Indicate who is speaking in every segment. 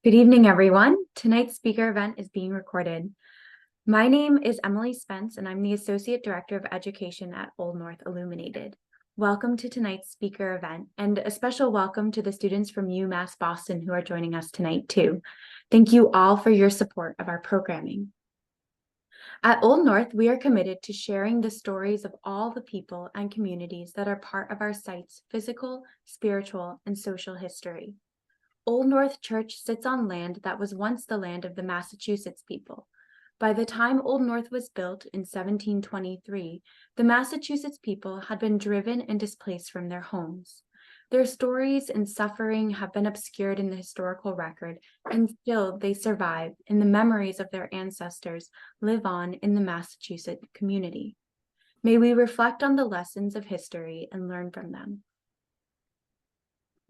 Speaker 1: Good evening, everyone. Tonight's speaker event is being recorded. My name is Emily Spence, and I'm the Associate Director of Education at Old North Illuminated. Welcome to tonight's speaker event, and a special welcome to the students from UMass Boston who are joining us tonight, too. Thank you all for your support of our programming. At Old North, we are committed to sharing the stories of all the people and communities that are part of our site's physical, spiritual, and social history. Old North Church sits on land that was once the land of the Massachusetts people. By the time Old North was built in 1723, the Massachusetts people had been driven and displaced from their homes. Their stories and suffering have been obscured in the historical record, and still they survive, and the memories of their ancestors live on in the Massachusetts community. May we reflect on the lessons of history and learn from them.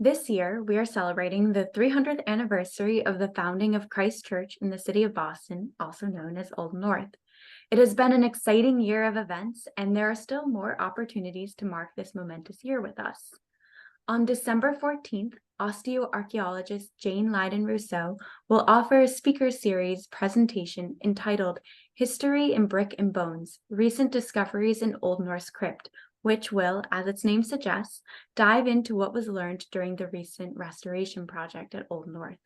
Speaker 1: This year, we are celebrating the 300th anniversary of the founding of Christ Church in the city of Boston, also known as Old North. It has been an exciting year of events, and there are still more opportunities to mark this momentous year with us. On December 14th, osteoarchaeologist Jane Leiden Rousseau will offer a speaker series presentation entitled History in Brick and Bones, Recent Discoveries in Old Norse Crypt, which will, as its name suggests, dive into what was learned during the recent restoration project at Old North.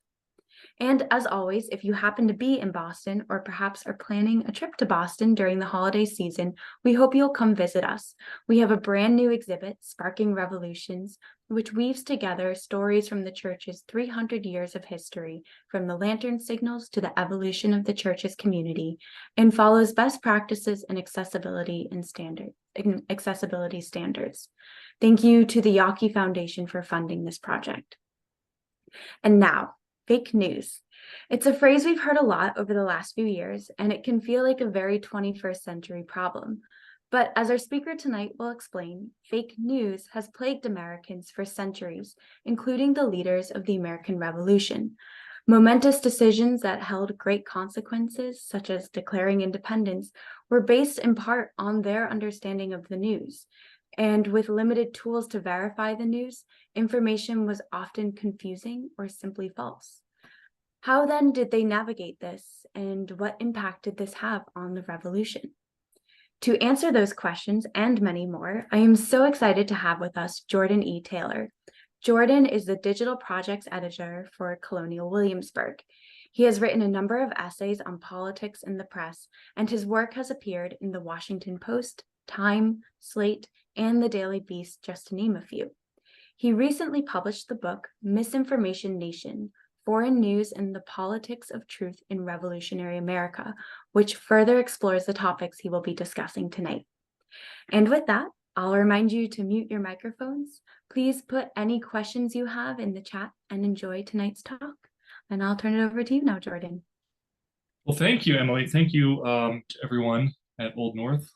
Speaker 1: And as always, if you happen to be in Boston or perhaps are planning a trip to Boston during the holiday season, we hope you'll come visit us. We have a brand new exhibit, Sparking Revolutions, which weaves together stories from the church's 300 years of history, from the lantern signals to the evolution of the church's community, and follows best practices and accessibility standards. Thank you to the Yawkey Foundation for funding this project. And now, fake news. It's a phrase we've heard a lot over the last few years, and it can feel like a very 21st century problem. But as our speaker tonight will explain, fake news has plagued Americans for centuries, including the leaders of the American Revolution. Momentous decisions that held great consequences, such as declaring independence, were based in part on their understanding of the news. And with limited tools to verify the news, information was often confusing or simply false. How then did they navigate this, and what impact did this have on the revolution? To answer those questions and many more, I am so excited to have with us Jordan E. Taylor. Jordan is the digital projects editor for Colonial Williamsburg. He has written a number of essays on politics in the press, and his work has appeared in the Washington Post, Time, Slate, and the Daily Beast, just to name a few. He recently published the book Misinformation Nation, Foreign News and the Politics of Truth in Revolutionary America, which further explores the topics he will be discussing tonight. And with that, I'll remind you to mute your microphones. Please put any questions you have in the chat and enjoy tonight's talk. And I'll turn it over to you now, Jordan.
Speaker 2: Well, thank you, Emily. Thank you to everyone at Old North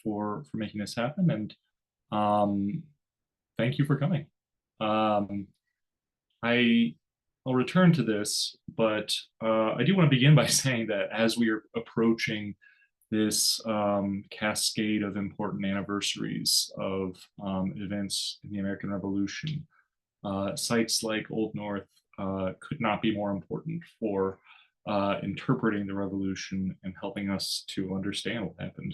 Speaker 2: for making this happen, and thank you for coming. I'll return to this, but I do want to begin by saying that as we are approaching this cascade of important anniversaries of events in the American Revolution, sites like Old North could not be more important for interpreting the revolution and helping us to understand what happened,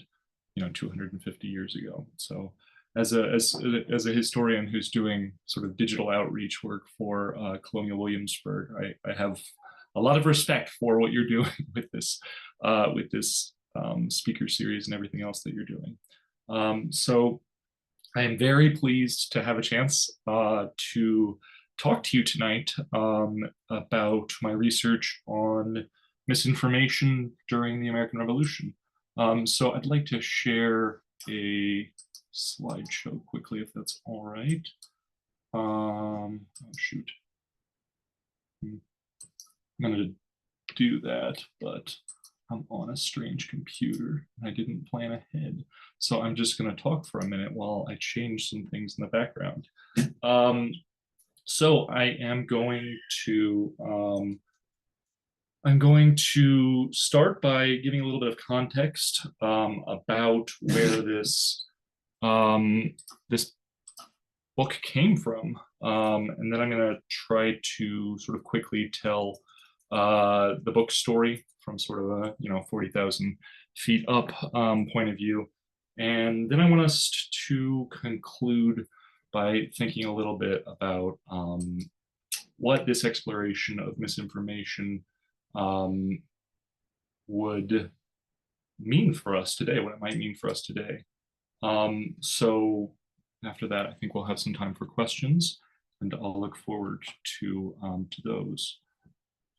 Speaker 2: 250 years ago. So as a historian who's doing sort of digital outreach work for Colonial Williamsburg, I have a lot of respect for what you're doing with this speaker series and everything else that you're doing. So I am very pleased to have a chance to talk to you tonight about my research on misinformation during the American Revolution. So I'd like to share a slideshow quickly, if that's all right. Oh, shoot. I'm going to do that, but I'm on a strange computer. I didn't plan ahead. So I'm just going to talk for a minute while I change some things in the background. So I am going to start by giving a little bit of context about where this book came from. And then I'm going to try to sort of quickly tell the book story from sort of a 40,000 feet up point of view. And then I want us to conclude by thinking a little bit about what this exploration of misinformation would mean for us today, what it might mean for us today. So after that, I think we'll have some time for questions, and I'll look forward to those.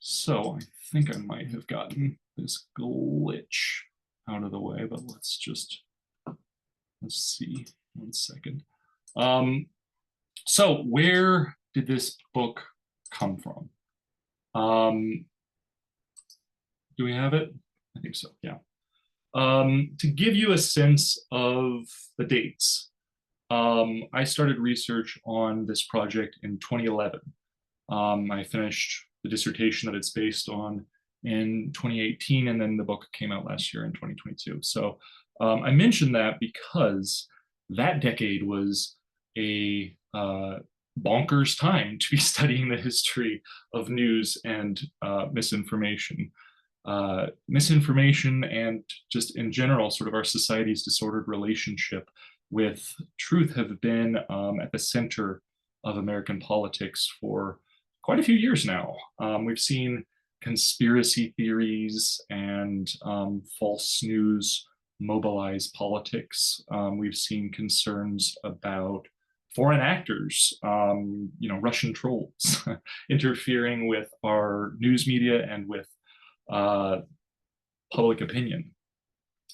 Speaker 2: So I think I might have gotten this glitch out of the way, but let's see, 1 second. So where did this book come from? Do we have it? I think so, yeah. To give you a sense of the dates, I started research on this project in 2011. I finished the dissertation that it's based on in 2018, and then the book came out last year in 2022. So I mentioned that because that decade was a bonkers time to be studying the history of news and misinformation. Misinformation and just in general, sort of our society's disordered relationship with truth have been at the center of American politics for quite a few years now. We've seen conspiracy theories and false news mobilize politics. We've seen concerns about foreign actors, Russian trolls interfering with our news media and with public opinion.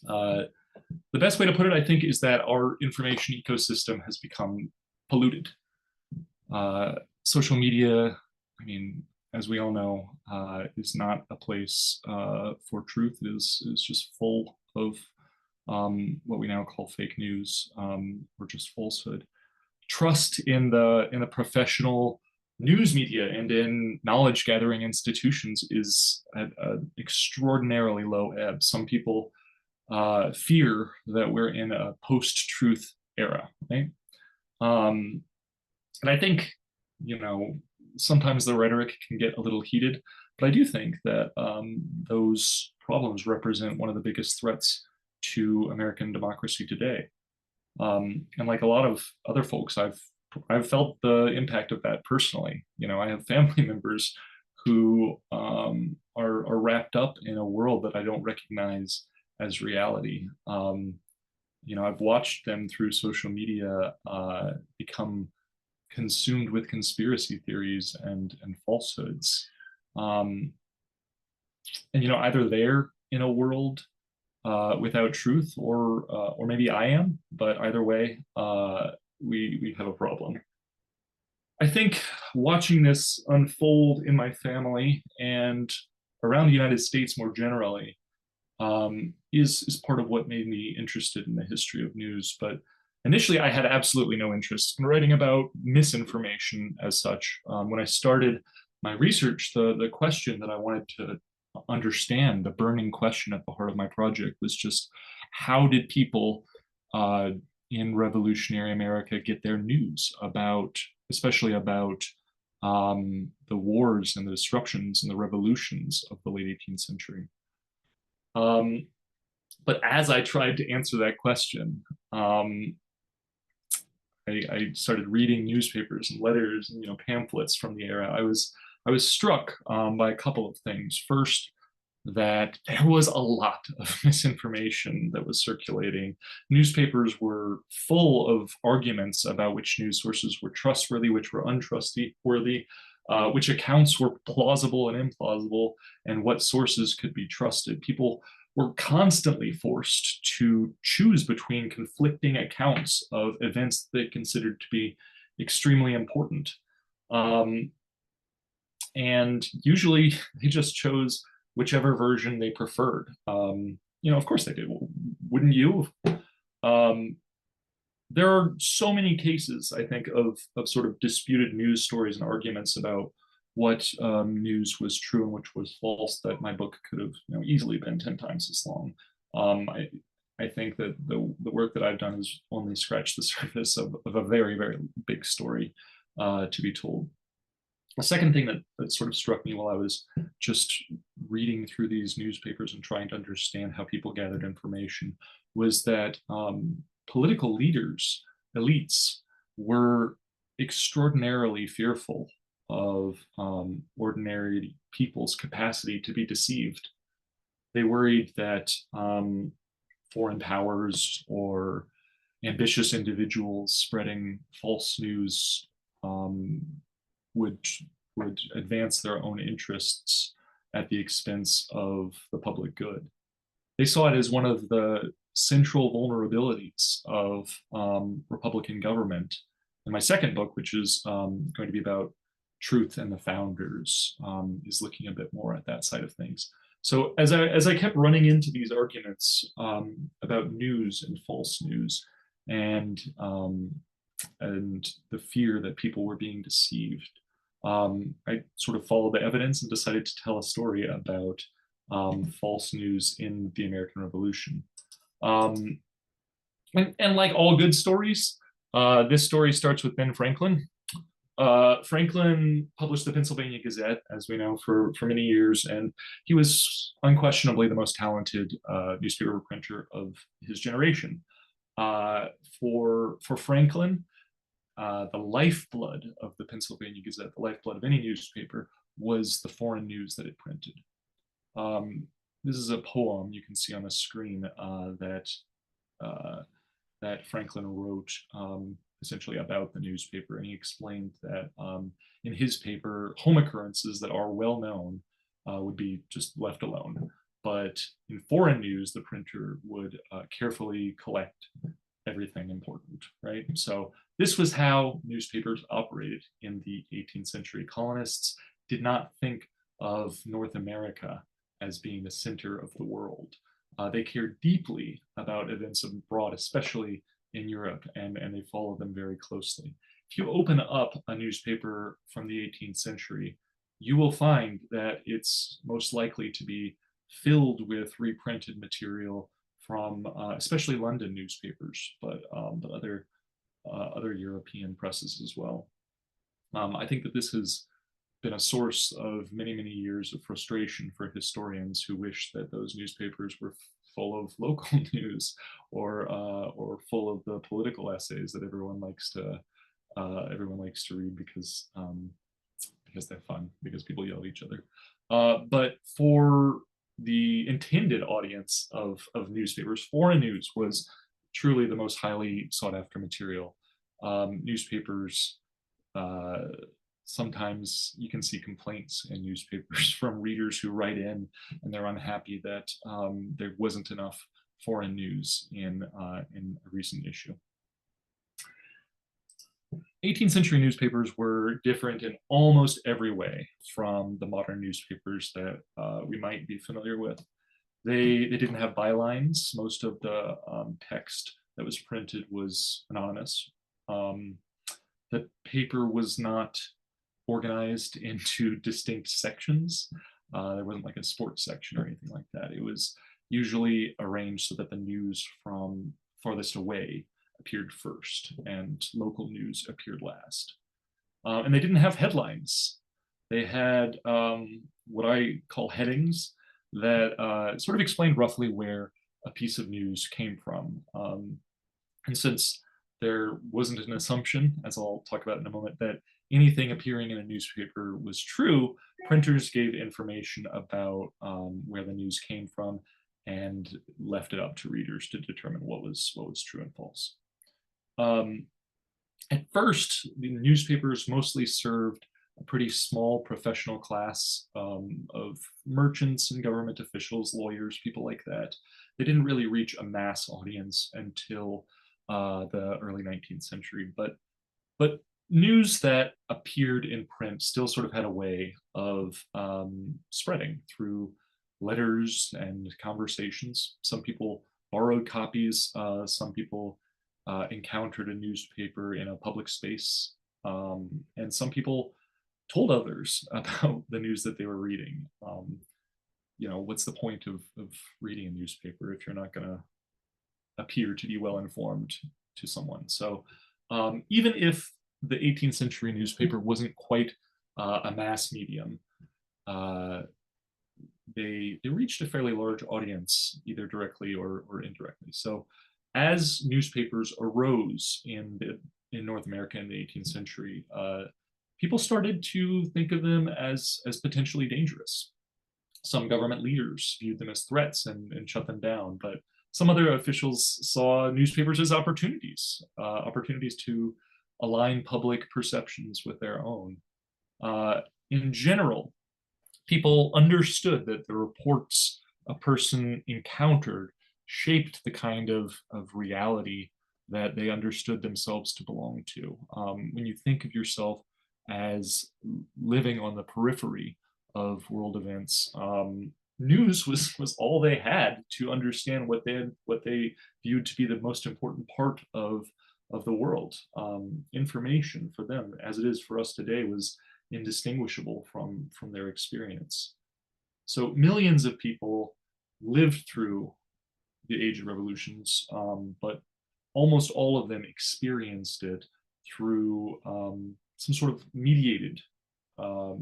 Speaker 2: The best way to put it, I think, is that our information ecosystem has become polluted. Social media, I mean, as we all know, is not a place for truth. It is just full of what we now call fake news, or just falsehood. Trust in the professional news media and in knowledge gathering institutions is at an extraordinarily low ebb. Some people fear that we're in a post-truth era, right? And I think, sometimes the rhetoric can get a little heated, but I do think that those problems represent one of the biggest threats to American democracy today. And like a lot of other folks, I've felt the impact of that personally. I have family members who are wrapped up in a world that I don't recognize as reality. I've watched them through social media become consumed with conspiracy theories and falsehoods. And either they're in a world without truth, or maybe I am, but either way, we have a problem. I think watching this unfold in my family and around the United States more generally is part of what made me interested in the history of news. But initially, I had absolutely no interest in writing about misinformation as such. When I started my research, the question that I wanted to understand, the burning question at the heart of my project, was just how did people in revolutionary America get their news especially about the wars and the disruptions and the revolutions of the late 18th century. But as I tried to answer that question, I started reading newspapers and letters and pamphlets from the era. I was struck by a couple of things. First, that there was a lot of misinformation that was circulating. Newspapers were full of arguments about which news sources were trustworthy, which were untrustworthy, which accounts were plausible and implausible, and what sources could be trusted. People were constantly forced to choose between conflicting accounts of events they considered to be extremely important. And usually they just chose whichever version they preferred. Of course they did. Wouldn't you? There are so many cases, I think, of sort of disputed news stories and arguments about what news was true and which was false, that my book could have easily been 10 times as long. I think that the work that I've done has only scratched the surface of a very, very big story. to be told. A second thing that sort of struck me while I was just reading through these newspapers and trying to understand how people gathered information was that political leaders, elites, were extraordinarily fearful of ordinary people's capacity to be deceived. They worried that foreign powers or ambitious individuals spreading false news would advance their own interests at the expense of the public good. They saw it as one of the central vulnerabilities of Republican government. And my second book, which is going to be about truth and the founders, is looking a bit more at that side of things. So as I kept running into these arguments about news and false news, and the fear that people were being deceived, I sort of followed the evidence and decided to tell a story about false news in the American Revolution. And like all good stories, this story starts with Ben Franklin. Franklin published the Pennsylvania Gazette, as we know, for many years, and he was unquestionably the most talented newspaper printer of his generation. For Franklin, the lifeblood of the Pennsylvania Gazette, the lifeblood of any newspaper, was the foreign news that it printed. This is a poem you can see on the screen that Franklin wrote essentially about the newspaper, and he explained that in his paper, home occurrences that are well known would be just left alone. But in foreign news, the printer would carefully collect everything important, right? So this was how newspapers operated in the 18th century. Colonists did not think of North America as being the center of the world. They cared deeply about events abroad, especially in Europe, and they followed them very closely. If you open up a newspaper from the 18th century, you will find that it's most likely to be filled with reprinted material from especially London newspapers, but other European presses as well. I think that this has been a source of many, many years of frustration for historians who wish that those newspapers were full of local news or full of the political essays that everyone likes to read because they're fun, because people yell at each other. But for the intended audience of newspapers, foreign news was truly the most highly sought after material. Newspapers, sometimes you can see complaints in newspapers from readers who write in and they're unhappy that there wasn't enough foreign news in a recent issue. 18th century newspapers were different in almost every way from the modern newspapers that we might be familiar with. They didn't have bylines. Most of the text that was printed was anonymous. The paper was not organized into distinct sections. There wasn't like a sports section or anything like that. It was usually arranged so that the news from farthest away appeared first and local news appeared last. And they didn't have headlines. They had what I call headings that sort of explained roughly where a piece of news came from. And since there wasn't an assumption, as I'll talk about in a moment, that anything appearing in a newspaper was true, printers gave information about where the news came from and left it up to readers to determine what was true and false. At first, the newspapers mostly served a pretty small professional class of merchants and government officials, lawyers, people like that. They didn't really reach a mass audience until the early 19th century, but news that appeared in print still sort of had a way of spreading through letters and conversations. Some people borrowed copies, some people encountered a newspaper in a public space, and some people told others about the news that they were reading. What's the point of reading a newspaper if you're not going to appear to be well informed to someone? So even if the 18th century newspaper wasn't quite a mass medium. Uh, they reached a fairly large audience, either directly or indirectly. So, as newspapers arose in North America in the 18th century, people started to think of them as potentially dangerous. Some government leaders viewed them as threats and shut them down, but some other officials saw newspapers as opportunities to align public perceptions with their own. In general, people understood that the reports a person encountered shaped the kind of reality that they understood themselves to belong to. When you think of yourself as living on the periphery of world events, news was all they had to understand what they viewed to be the most important part of the world. Information for them, as it is for us today, was indistinguishable from their experience. So millions of people lived through the age of revolutions, but almost all of them experienced it through some sort of mediated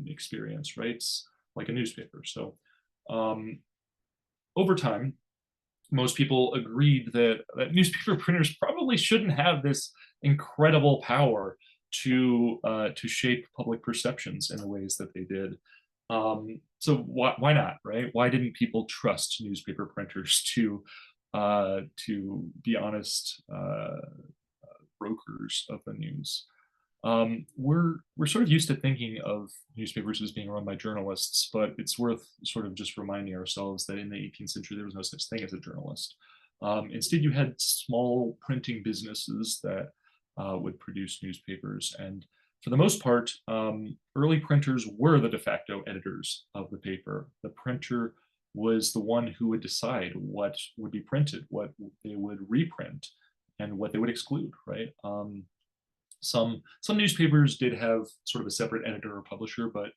Speaker 2: experience, right? It's like a newspaper. So over time, most people agreed that newspaper printers probably shouldn't have this incredible power to shape public perceptions in the ways that they did. So why not, right? Why didn't people trust newspaper printers to be honest brokers of the news? We're sort of used to thinking of newspapers as being run by journalists, but it's worth sort of just reminding ourselves that in the 18th century there was no such thing as a journalist. Instead, you had small printing businesses that would produce newspapers, and for the most part, early printers were the de facto editors of the paper. The printer was the one who would decide what would be printed, what they would reprint, and what they would exclude, right? Some newspapers did have sort of a separate editor or publisher, but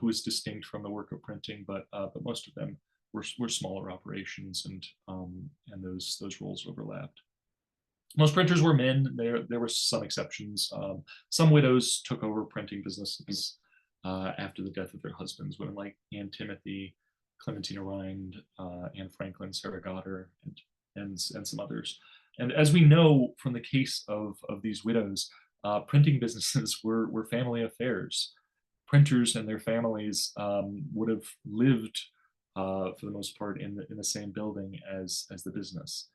Speaker 2: who was distinct from the work of printing. But most of them were smaller operations, and those roles overlapped. Most printers were men. There were some exceptions. Some widows took over printing businesses after the death of their husbands. Women like Anne Timothy, Clementina Rind, Anne Franklin, Sarah Goddard, and some others. And as we know from the case of these widows, printing businesses were family affairs. Printers and their families would have lived, for the most part, in the same building as the business.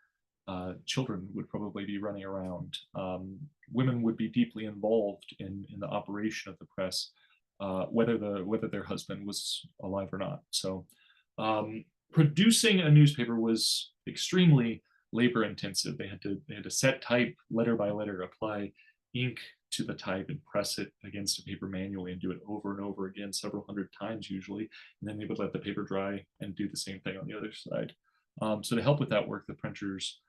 Speaker 2: Children would probably be running around. Women would be deeply involved in the operation of the press, whether their husband was alive or not. So, producing a newspaper was extremely labor intensive. They had to set type letter by letter, apply ink to the type and press it against a paper manually and do it over and over again several hundred times usually, and then they would let the paper dry and do the same thing on the other side. So to help with that work, the printers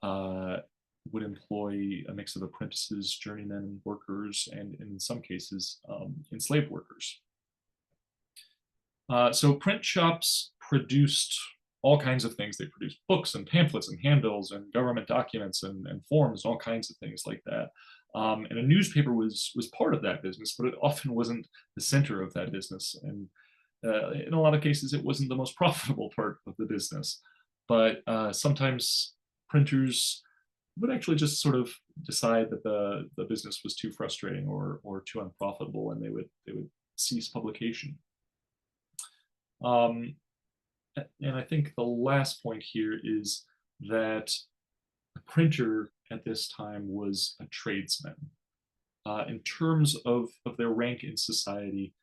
Speaker 2: would employ a mix of apprentices, journeymen, workers, and in some cases enslaved workers. So print shops produced all kinds of things. They produced books and pamphlets and handbills and government documents and forms, all kinds of things like that. And a newspaper was part of that business, but it often wasn't the center of that business. And in a lot of cases, it wasn't the most profitable part of the business. But sometimes printers would actually just sort of decide that the business was too frustrating or too unprofitable, and they would cease publication. And I think the last point here is that the printer at this time was a tradesman. In terms of their rank in society,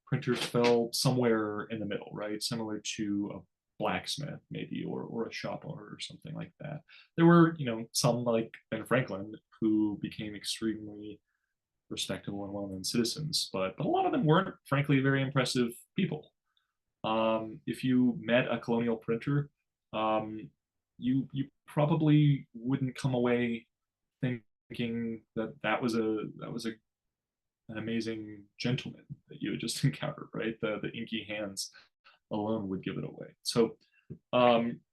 Speaker 2: printers fell somewhere in the middle, right? Similar to a blacksmith, maybe, or a shop owner or something like that. There were, some like Ben Franklin who became extremely respectable and well-known citizens, but a lot of them weren't, frankly, very impressive people. If you met a colonial printer, you probably wouldn't come away thinking that was an amazing gentleman that you had just encountered, right? The inky hands alone would give it away. So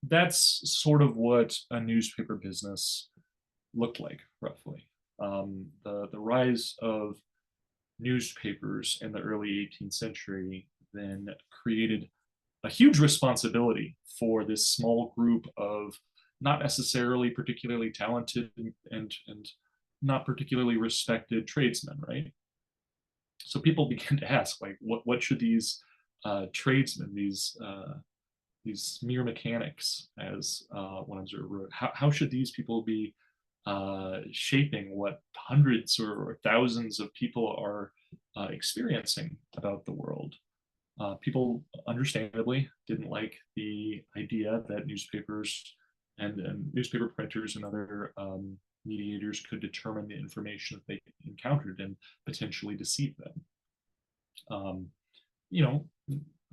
Speaker 2: that's sort of what a newspaper business looked like, roughly. The rise of newspapers in the early 18th century then created a huge responsibility for this small group of not necessarily particularly talented and not particularly respected tradesmen, right? So people began to ask, like, what should these tradesmen, these mere mechanics, as one observer wrote, how should these people be shaping what hundreds or thousands of people are experiencing about the world? People understandably didn't like the idea that newspapers and newspaper printers and other mediators could determine the information that they encountered and potentially deceive them. You know,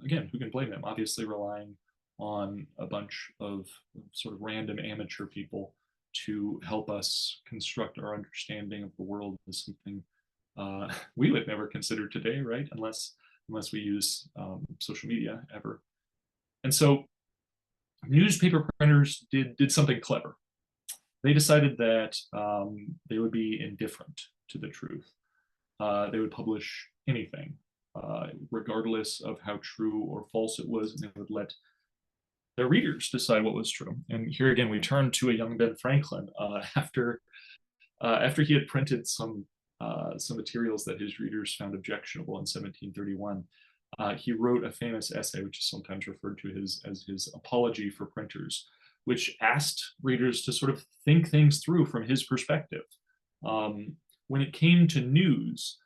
Speaker 2: again, who can blame them? Obviously, relying on a bunch of sort of random amateur people to help us construct our understanding of the world is something we would never consider today, right? Unless we use social media ever. And so newspaper printers did something clever. They decided that they would be indifferent to the truth. They would publish anything, regardless of how true or false it was, and they would let their readers decide what was true. And here again, we turn to a young Ben Franklin after he had printed some materials that his readers found objectionable in 1731. He wrote a famous essay, which is sometimes referred to as his apology for printers, which asked readers to sort of think things through from his perspective. When it came to news,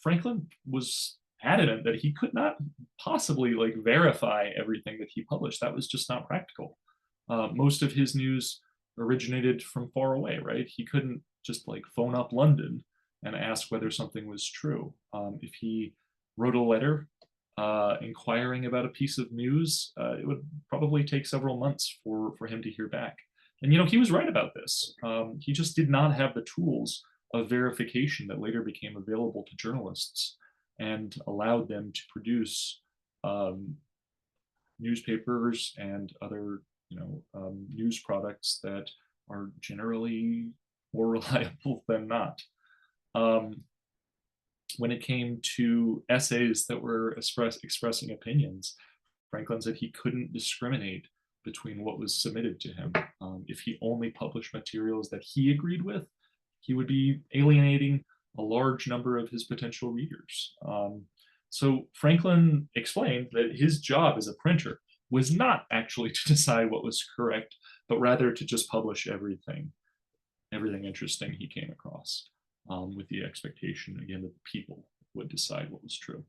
Speaker 2: Franklin was adamant that he could not possibly like verify everything that he published. That was just not practical. Most of his news originated from far away, right? He couldn't just like phone up London and ask whether something was true. If he wrote a letter inquiring about a piece of news, it would probably take several months for him to hear back. And you know, he was right about this. He just did not have the tools of verification that later became available to journalists and allowed them to produce newspapers and other, news products that are generally more reliable than not. When it came to essays that were expressing opinions, Franklin said he couldn't discriminate between what was submitted to him. If he only published materials that he agreed with, he would be alienating a large number of his potential readers. So Franklin explained that his job as a printer was not actually to decide what was correct, but rather to just publish everything interesting he came across, with the expectation, again, that the people would decide what was true.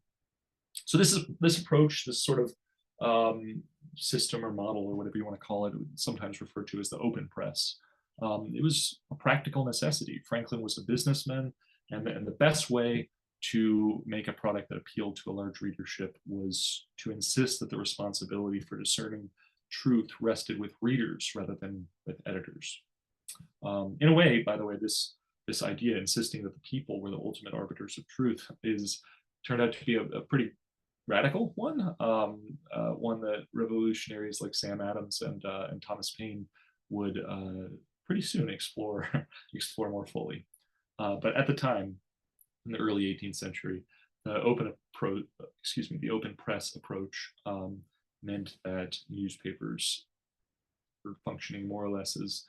Speaker 2: So this approach, this sort of system or model or whatever you want to call it, sometimes referred to as the open press. It was a practical necessity. Franklin was a businessman, and the best way to make a product that appealed to a large readership was to insist that the responsibility for discerning truth rested with readers rather than with editors. In a way, by the way, this idea insisting that the people were the ultimate arbiters of truth turned out to be a pretty radical one, one that revolutionaries like Sam Adams and Thomas Paine would pretty soon explore more fully. But at the time, in the early 18th century, the open press approach meant that newspapers were functioning more or less as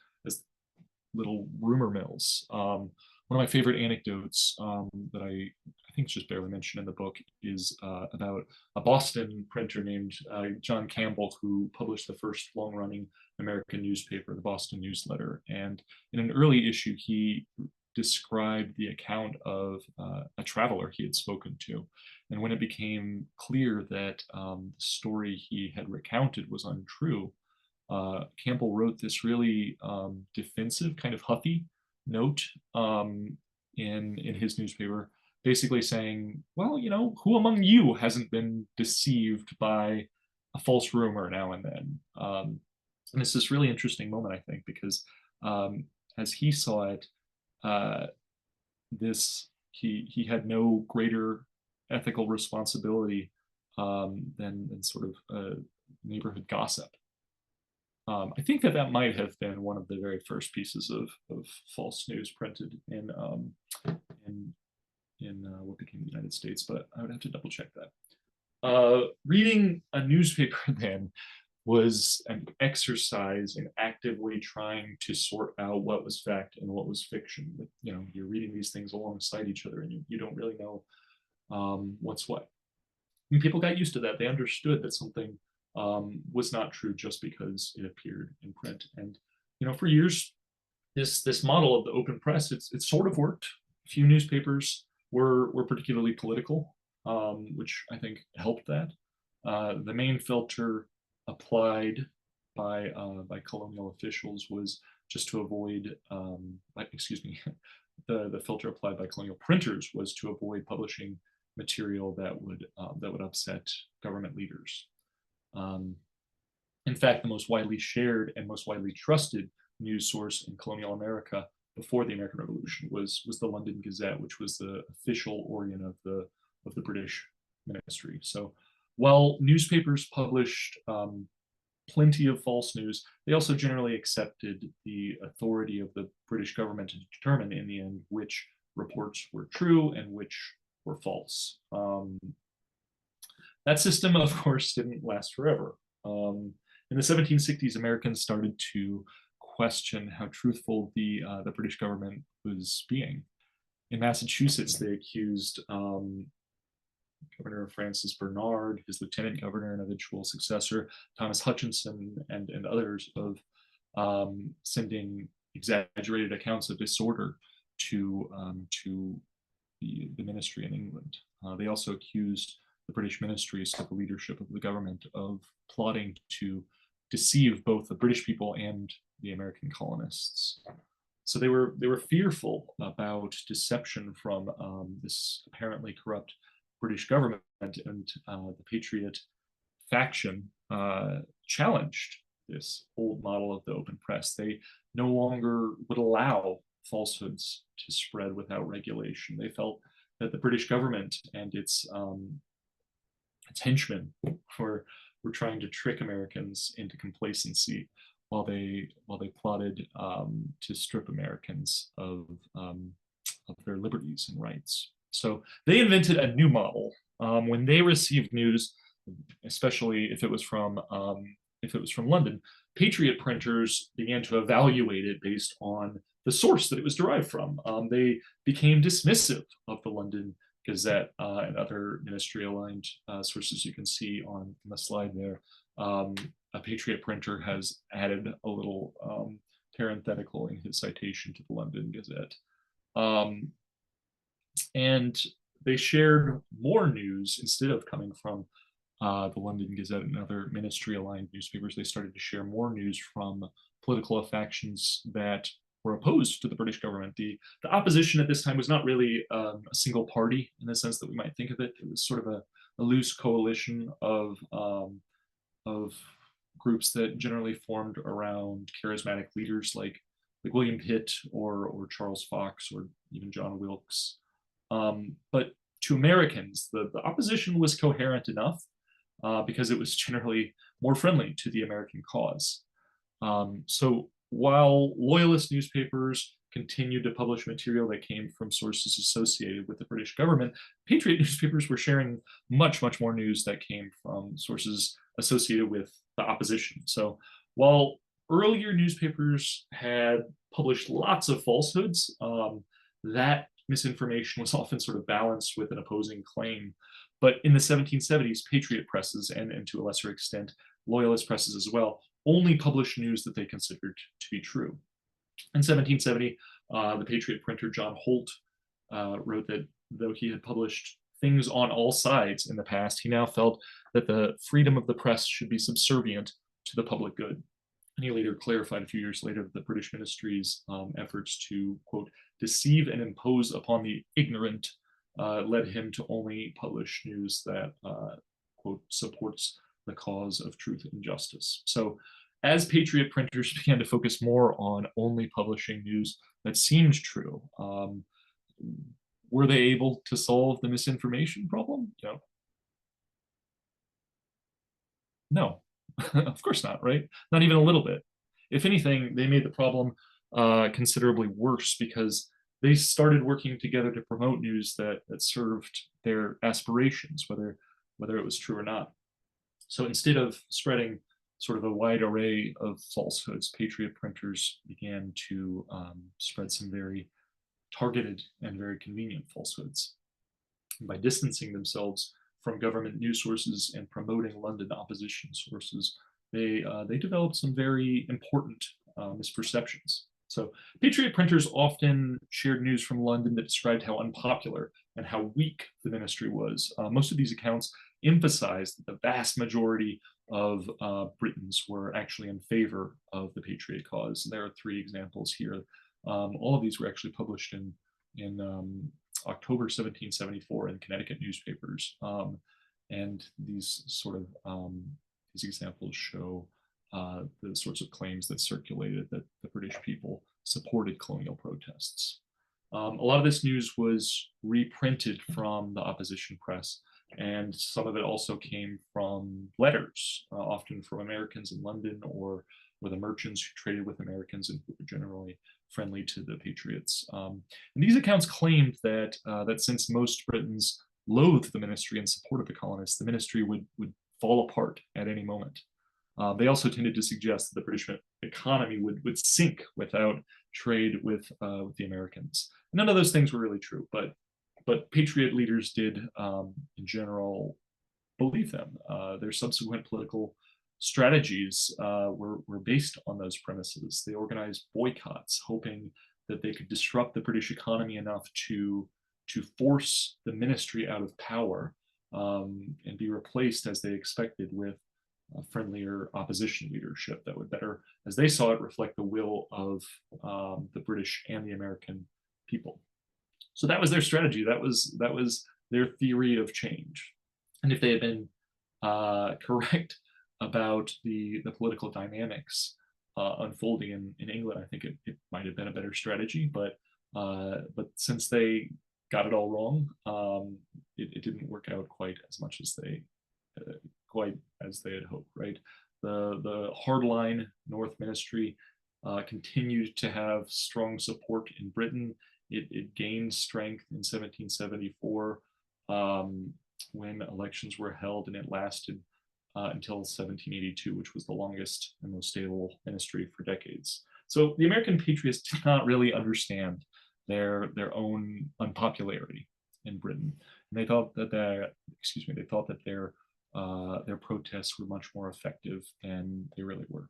Speaker 2: little rumor mills. One of my favorite anecdotes that I think is just barely mentioned in the book is about a Boston printer named John Campbell, who published the first long-running American newspaper, the Boston Newsletter. And in an early issue, he described the account of a traveler he had spoken to. And when it became clear that the story he had recounted was untrue, Campbell wrote this really defensive, kind of huffy note in his newspaper, basically saying, well, who among you hasn't been deceived by a false rumor now and then? And it's this really interesting moment, I think, because as he saw it, he had no greater ethical responsibility than sort of neighborhood gossip. I think that might have been one of the very first pieces of false news printed in what became the United States, but I would have to double check that. Reading a newspaper then was an exercise in actively trying to sort out what was fact and what was fiction. You know, you're reading these things alongside each other, and you don't really know what's what. And people got used to that. They understood that something was not true just because it appeared in print. And you know, for years, this model of the open press, it sort of worked. A few newspapers were particularly political, which I think helped that. The main filter applied by colonial officials was just to avoid, excuse me, the filter applied by colonial printers was to avoid publishing material that would upset government leaders. In fact, the most widely shared and most widely trusted news source in colonial America before the American Revolution was the London Gazette, which was the official organ of the British ministry. So while newspapers published plenty of false news, they also generally accepted the authority of the British government to determine in the end which reports were true and which were false. That system, of course, didn't last forever. In the 1760s, Americans started to question how truthful the British government was being. In Massachusetts, they accused Governor Francis Bernard, his lieutenant governor and eventual successor, Thomas Hutchinson, and others of sending exaggerated accounts of disorder to the ministry in England. They also accused the British ministries, so the leadership of the government, of plotting to deceive both the British people and the American colonists. So they were fearful about deception from this apparently corrupt British government, and the Patriot faction challenged this old model of the open press. They no longer would allow falsehoods to spread without regulation. They felt that the British government and its henchmen were trying to trick Americans into complacency while they plotted to strip Americans of their liberties and rights. So they invented a new model. When they received news, especially if it was from London, Patriot printers began to evaluate it based on the source that it was derived from. They became dismissive of the London Gazette and other ministry-aligned sources you can see on the slide there. A Patriot printer has added a little parenthetical in his citation to the London Gazette. And they shared more news instead of coming from the London Gazette and other ministry-aligned newspapers. They started to share more news from political factions that were opposed to the British government. The opposition at this time was not really a single party in the sense that we might think of it. It was sort of a loose coalition of groups that generally formed around charismatic leaders like William Pitt or Charles Fox or even John Wilkes. But to Americans, the opposition was coherent enough because it was generally more friendly to the American cause. So while loyalist newspapers continued to publish material that came from sources associated with the British government, Patriot newspapers were sharing much more news that came from sources associated with the opposition. So while earlier newspapers had published lots of falsehoods, that misinformation was often sort of balanced with an opposing claim. But in the 1770s, Patriot presses, and to a lesser extent, loyalist presses as well, only published news that they considered to be true. In 1770, the Patriot printer John Holt wrote that though he had published things on all sides in the past, he now felt that the freedom of the press should be subservient to the public good. And he later clarified a few years later that the British ministry's efforts to, quote, deceive and impose upon the ignorant led him to only publish news that, quote, supports the cause of truth and justice. So as Patriot printers began to focus more on only publishing news that seemed true, were they able to solve the misinformation problem? No, of course not, right? Not even a little bit. If anything, they made the problem considerably worse because they started working together to promote news that served their aspirations, whether it was true or not. So instead of spreading sort of a wide array of falsehoods, Patriot printers began to spread some very targeted and very convenient falsehoods. And by distancing themselves from government news sources and promoting London opposition sources, they developed some very important misperceptions. So Patriot printers often shared news from London that described how unpopular and how weak the ministry was. Most of these accounts emphasized that the vast majority of Britons were actually in favor of the Patriot cause. There are three examples here. All of these were actually published in October 1774 in Connecticut newspapers. And these sort of these examples show the sorts of claims that circulated that the British people supported colonial protests. A lot of this news was reprinted from the opposition press, and some of it also came from letters, often from Americans in London or the merchants who traded with Americans and who were generally friendly to the Patriots. And these accounts claimed that that since most Britons loathed the ministry and supported the colonists, the ministry would fall apart at any moment. They also tended to suggest that the British economy would sink without trade with the Americans. None of those things were really true, but Patriot leaders did, in general, believe them. Their subsequent political strategies were based on those premises. They organized boycotts, hoping that they could disrupt the British economy enough to force the ministry out of power and be replaced, as they expected, with a friendlier opposition leadership that would better, as they saw it, reflect the will of the British and the American people. So that was their strategy. That was their theory of change. And if they had been correct about the political dynamics unfolding in England, I think it might have been a better strategy. But since they got it all wrong, it didn't work out quite as much as they had hoped. Right, the hardline North Ministry continued to have strong support in Britain. It gained strength in 1774 when elections were held, and it lasted until 1782, which was the longest and most stable ministry for decades. So the American patriots did not really understand their own unpopularity in Britain, and they thought that their protests were much more effective than they really were.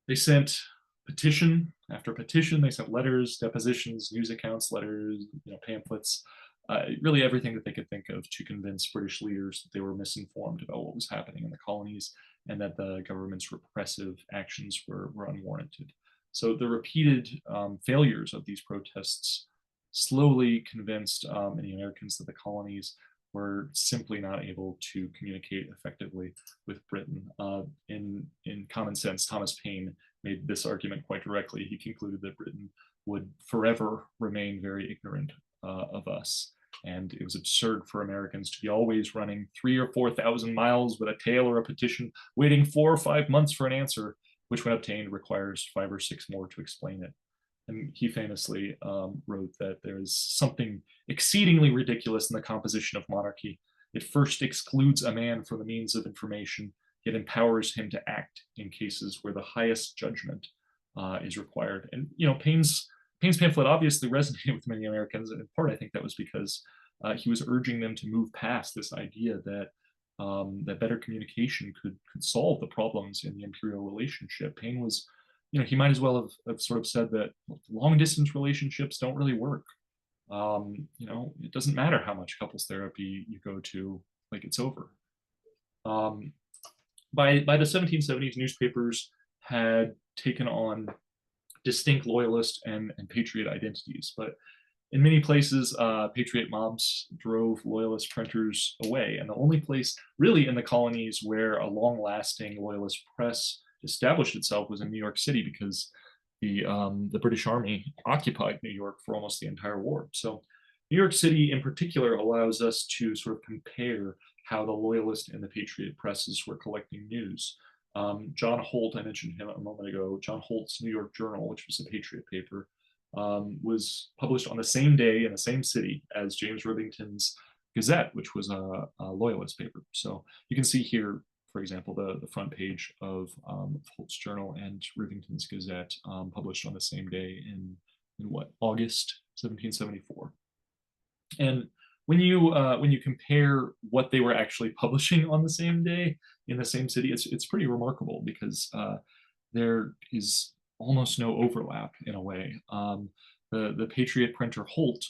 Speaker 2: They sent petition after petition. They sent letters, depositions, news accounts, letters, pamphlets, really everything that they could think of to convince British leaders that they were misinformed about what was happening in the colonies and that the government's repressive actions were unwarranted. So the repeated failures of these protests slowly convinced many Americans that the colonies were simply not able to communicate effectively with Britain. In Common Sense, Thomas Paine made this argument quite directly. He concluded that Britain would forever remain very ignorant of us. And it was absurd for Americans to be always running 3,000 or 4,000 miles with a tale or a petition, waiting 4 or 5 months for an answer, which when obtained requires 5 or 6 more to explain it. And he famously wrote that there is something exceedingly ridiculous in the composition of monarchy. It first excludes a man from the means of information, yet empowers him to act in cases where the highest judgment is required. And Paine's pamphlet obviously resonated with many Americans, and in part I think that was because he was urging them to move past this idea that that better communication could solve the problems in the imperial relationship. Paine was, he might as well have sort of said that long distance relationships don't really work. It doesn't matter how much couples therapy you go to, like, it's over. By the 1770s, newspapers had taken on distinct loyalist and patriot identities, but in many places, patriot mobs drove loyalist printers away. And the only place really in the colonies where a long-lasting loyalist press established itself was in New York City, because the British Army occupied New York for almost the entire war. So New York City in particular allows us to sort of compare how the loyalist and the patriot presses were collecting news. John Holt, I mentioned him a moment ago. John Holt's New York Journal, which was a patriot paper, was published on the same day in the same city as James Rivington's Gazette, which was a loyalist paper. So you can see here, for example, the front page of Holt's Journal and Rivington's Gazette, published on the same day in what, August 1774. And when you compare what they were actually publishing on the same day in the same city, it's pretty remarkable, because there is almost no overlap in a way. The Patriot printer Holt,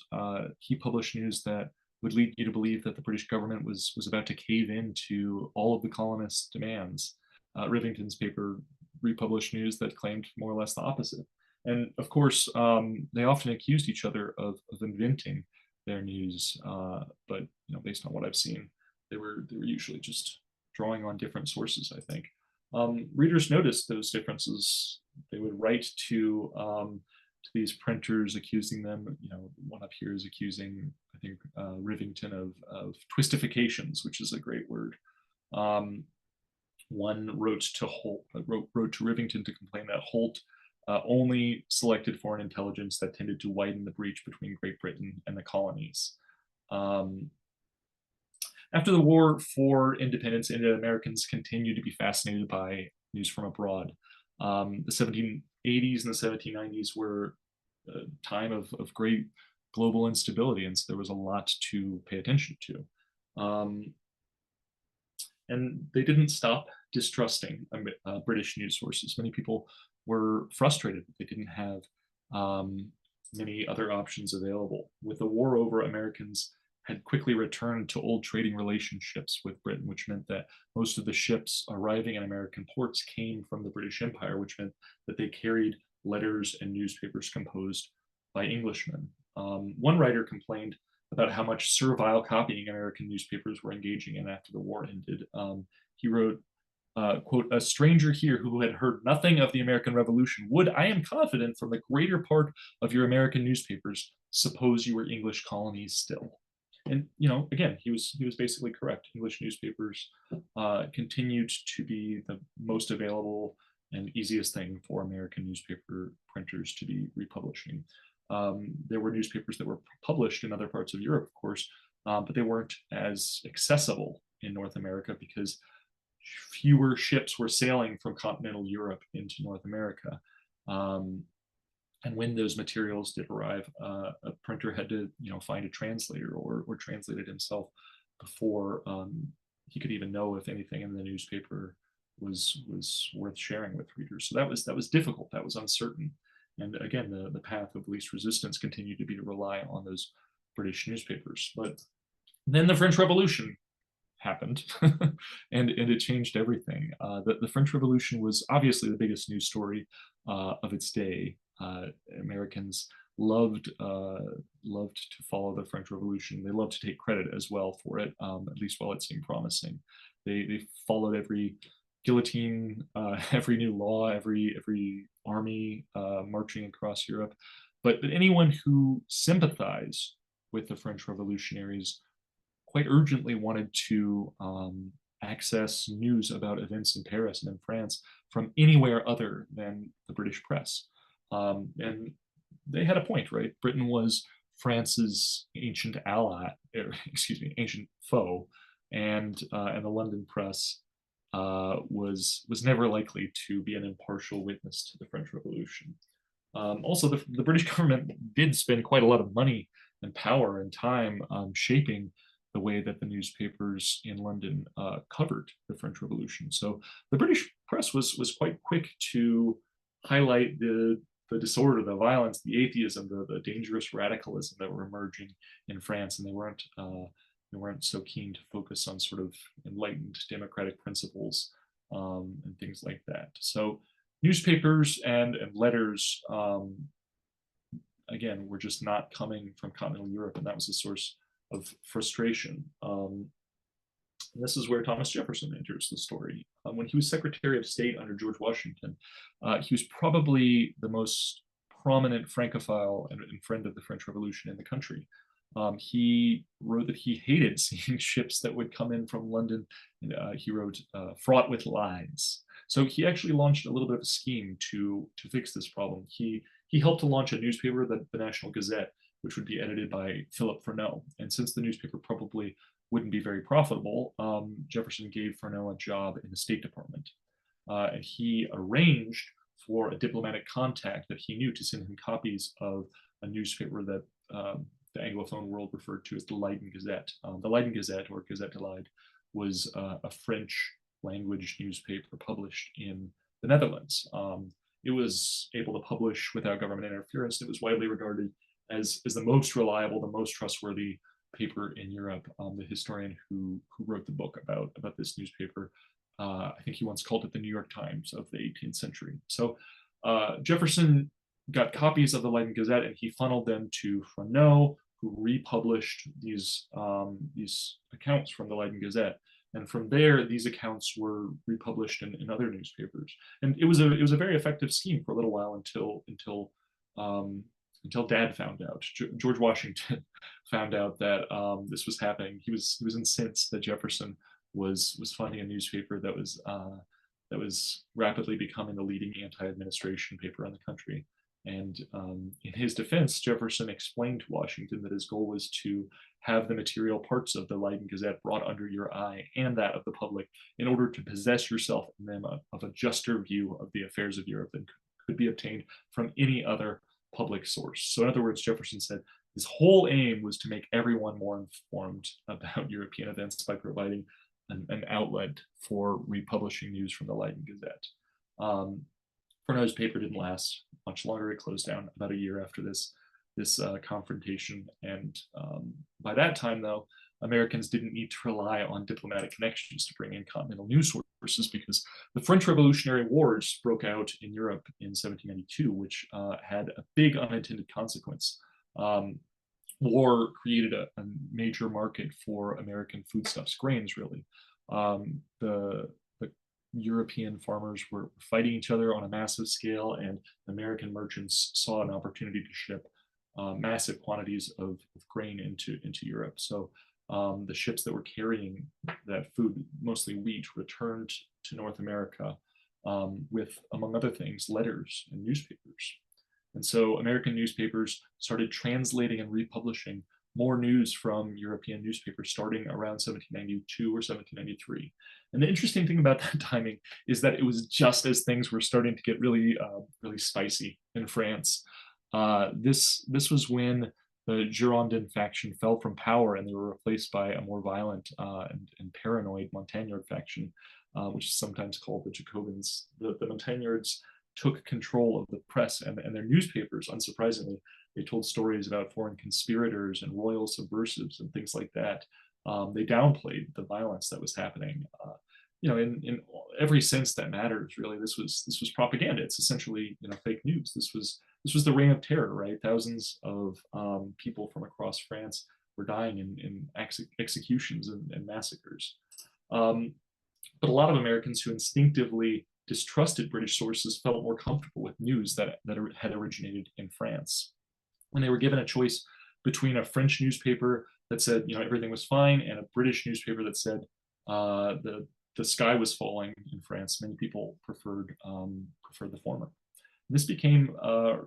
Speaker 2: he published news that would lead you to believe that the British government was about to cave into all of the colonists' demands. Rivington's paper republished news that claimed more or less the opposite. And of course, they often accused each other of inventing their news, but based on what I've seen, they were usually just drawing on different sources, I think. Readers noticed those differences. They would write to these printers, accusing them. One up here is accusing, I think, Rivington of twistifications, which is a great word. One wrote to Rivington to complain that Holt only selected foreign intelligence that tended to widen the breach between Great Britain and the colonies. After the War for Independence ended, Americans continued to be fascinated by news from abroad. The 1780s and the 1790s were a time of great global instability, and so there was a lot to pay attention to. And they didn't stop distrusting British news sources. Many people were frustrated that they didn't have many other options available. With the war over, Americans had quickly returned to old trading relationships with Britain, which meant that most of the ships arriving in American ports came from the British Empire, which meant that they carried letters and newspapers composed by Englishmen. One writer complained about how much servile copying American newspapers were engaging in after the war ended. He wrote, quote, "A stranger here who had heard nothing of the American Revolution would, I am confident, from the greater part of your American newspapers, suppose you were English colonies still." And again, he was basically correct. English newspapers continued to be the most available and easiest thing for American newspaper printers to be republishing. There were newspapers that were published in other parts of Europe, of course, but they weren't as accessible in North America because fewer ships were sailing from continental Europe into North America. And when those materials did arrive, a printer had to, find a translator or translate it himself before he could even know if anything in the newspaper was worth sharing with readers. So that was difficult. That was uncertain. And again, the path of least resistance continued to be to rely on those British newspapers. But then the French Revolution happened, and it changed everything. The French Revolution was obviously the biggest news story of its day. Americans loved to follow the French Revolution. They loved to take credit as well for it, at least while it seemed promising. They followed every guillotine, every new law, every army marching across Europe. But anyone who sympathized with the French revolutionaries quite urgently wanted to access news about events in Paris and in France from anywhere other than the British press. And they had a point, right? Britain was France's ancient ally, ancient foe, and the London press was never likely to be an impartial witness to the French Revolution. Also, the British government did spend quite a lot of money and power and time shaping the way that the newspapers in London covered the French Revolution. So the British press was quite quick to highlight the disorder, the violence, the atheism, the dangerous radicalism that were emerging in France, and they weren't so keen to focus on sort of enlightened democratic principles and things like that. So newspapers and letters, again, were just not coming from continental Europe, and that was a source of frustration. And this is where Thomas Jefferson enters the story. When he was Secretary of State under George Washington, he was probably the most prominent Francophile and friend of the French Revolution in the country. He wrote that he hated seeing ships that would come in from London. And, he wrote, fraught with lies. So he actually launched a little bit of a scheme to fix this problem. He helped to launch a newspaper, the National Gazette, which would be edited by Philip Freneau. And since the newspaper probably wouldn't be very profitable, Jefferson gave Freneau a job in the State Department. And he arranged for a diplomatic contact that he knew to send him copies of a newspaper that the Anglophone world referred to as the Leiden Gazette. The Leiden Gazette, or Gazette de Leiden, was a French language newspaper published in the Netherlands. It was able to publish without government interference. It was widely regarded as the most reliable, the most trustworthy paper in Europe. The historian who wrote the book about this newspaper, I think he once called it the New York Times of the 18th century. So Jefferson got copies of the Leiden Gazette and he funneled them to Freneau, who republished these accounts from the Leiden Gazette. And from there, these accounts were republished in other newspapers. And it was a very effective scheme for a little while until Dad found out. George Washington found out that this was happening. He was incensed that Jefferson was funding a newspaper that was rapidly becoming the leading anti-administration paper in the country. And in his defense, Jefferson explained to Washington that his goal was to have the material parts of the Leiden Gazette brought under your eye and that of the public in order to possess yourself in them of a juster view of the affairs of Europe than could be obtained from any other public source. So in other words, Jefferson said his whole aim was to make everyone more informed about European events by providing an outlet for republishing news from the Leiden Gazette. Freneau's paper didn't last much longer. It closed down about a year after this confrontation. And by that time, though, Americans didn't need to rely on diplomatic connections to bring in continental news sources because the French Revolutionary Wars broke out in Europe in 1792, which had a big unintended consequence. War created a major market for American foodstuffs, grains, really. The European farmers were fighting each other on a massive scale, and American merchants saw an opportunity to ship massive quantities of grain into Europe. So the ships that were carrying that food, mostly wheat, returned to North America with, among other things, letters and newspapers. And so American newspapers started translating and republishing more news from European newspapers starting around 1792 or 1793. And the interesting thing about that timing is that it was just as things were starting to get really spicy in France. This was when the Girondin faction fell from power and they were replaced by a more violent and paranoid Montagnard faction, which is sometimes called the Jacobins. The Montagnards took control of the press and their newspapers. Unsurprisingly, they told stories about foreign conspirators and royal subversives and things like that. They downplayed the violence that was happening. In every sense that matters, really, this was propaganda. It's essentially fake news. This was the reign of terror, right? Thousands of people from across France were dying in executions and massacres. But a lot of Americans who instinctively distrusted British sources felt more comfortable with news that had originated in France. When they were given a choice between a French newspaper that said everything was fine and a British newspaper that said the sky was falling in France, many people preferred the former. This became a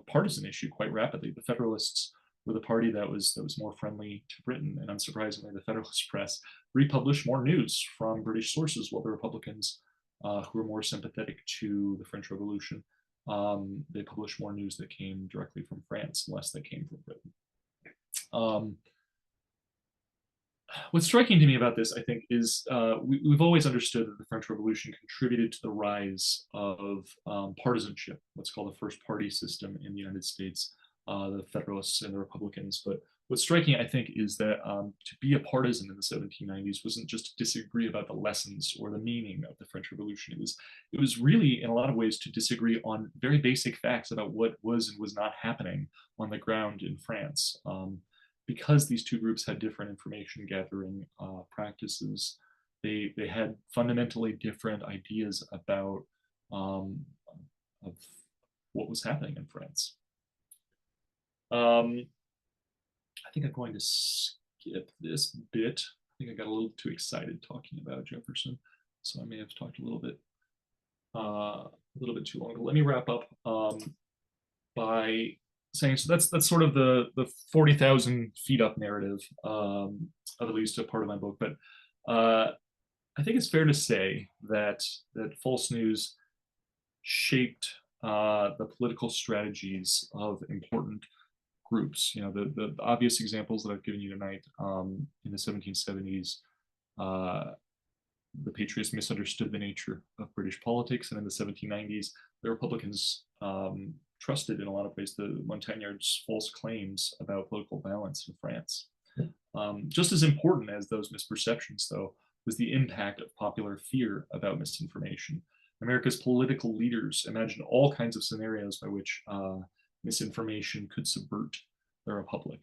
Speaker 2: partisan issue quite rapidly. The Federalists were the party that was more friendly to Britain, and unsurprisingly, the Federalist press republished more news from British sources, while the Republicans, who were more sympathetic to the French Revolution, they published more news that came directly from France, less that came from Britain. What's striking to me about this, I think, is we've always understood that the French Revolution contributed to the rise of partisanship, what's called the first party system in the United States, the Federalists and the Republicans. But what's striking, I think, is that to be a partisan in the 1790s wasn't just to disagree about the lessons or the meaning of the French Revolution. It was really, in a lot of ways, to disagree on very basic facts about what was and was not happening on the ground in France. Because these two groups had different information gathering practices, they had fundamentally different ideas about of what was happening in France. I think I'm going to skip this bit. I think I got a little too excited talking about Jefferson, so I may have talked a little bit a little bit too long. But let me wrap up by saying, so that's sort of the 40,000 feet up narrative of at least a part of my book. But I think it's fair to say that false news shaped the political strategies of important groups. You know, the obvious examples that I've given you tonight. In the 1770s, the Patriots misunderstood the nature of British politics, and in the 1790s, the Republicans trusted in a lot of ways the Montagnard's false claims about political balance in France. Just as important as those misperceptions, though, was the impact of popular fear about misinformation. America's political leaders imagined all kinds of scenarios by which misinformation could subvert the republic.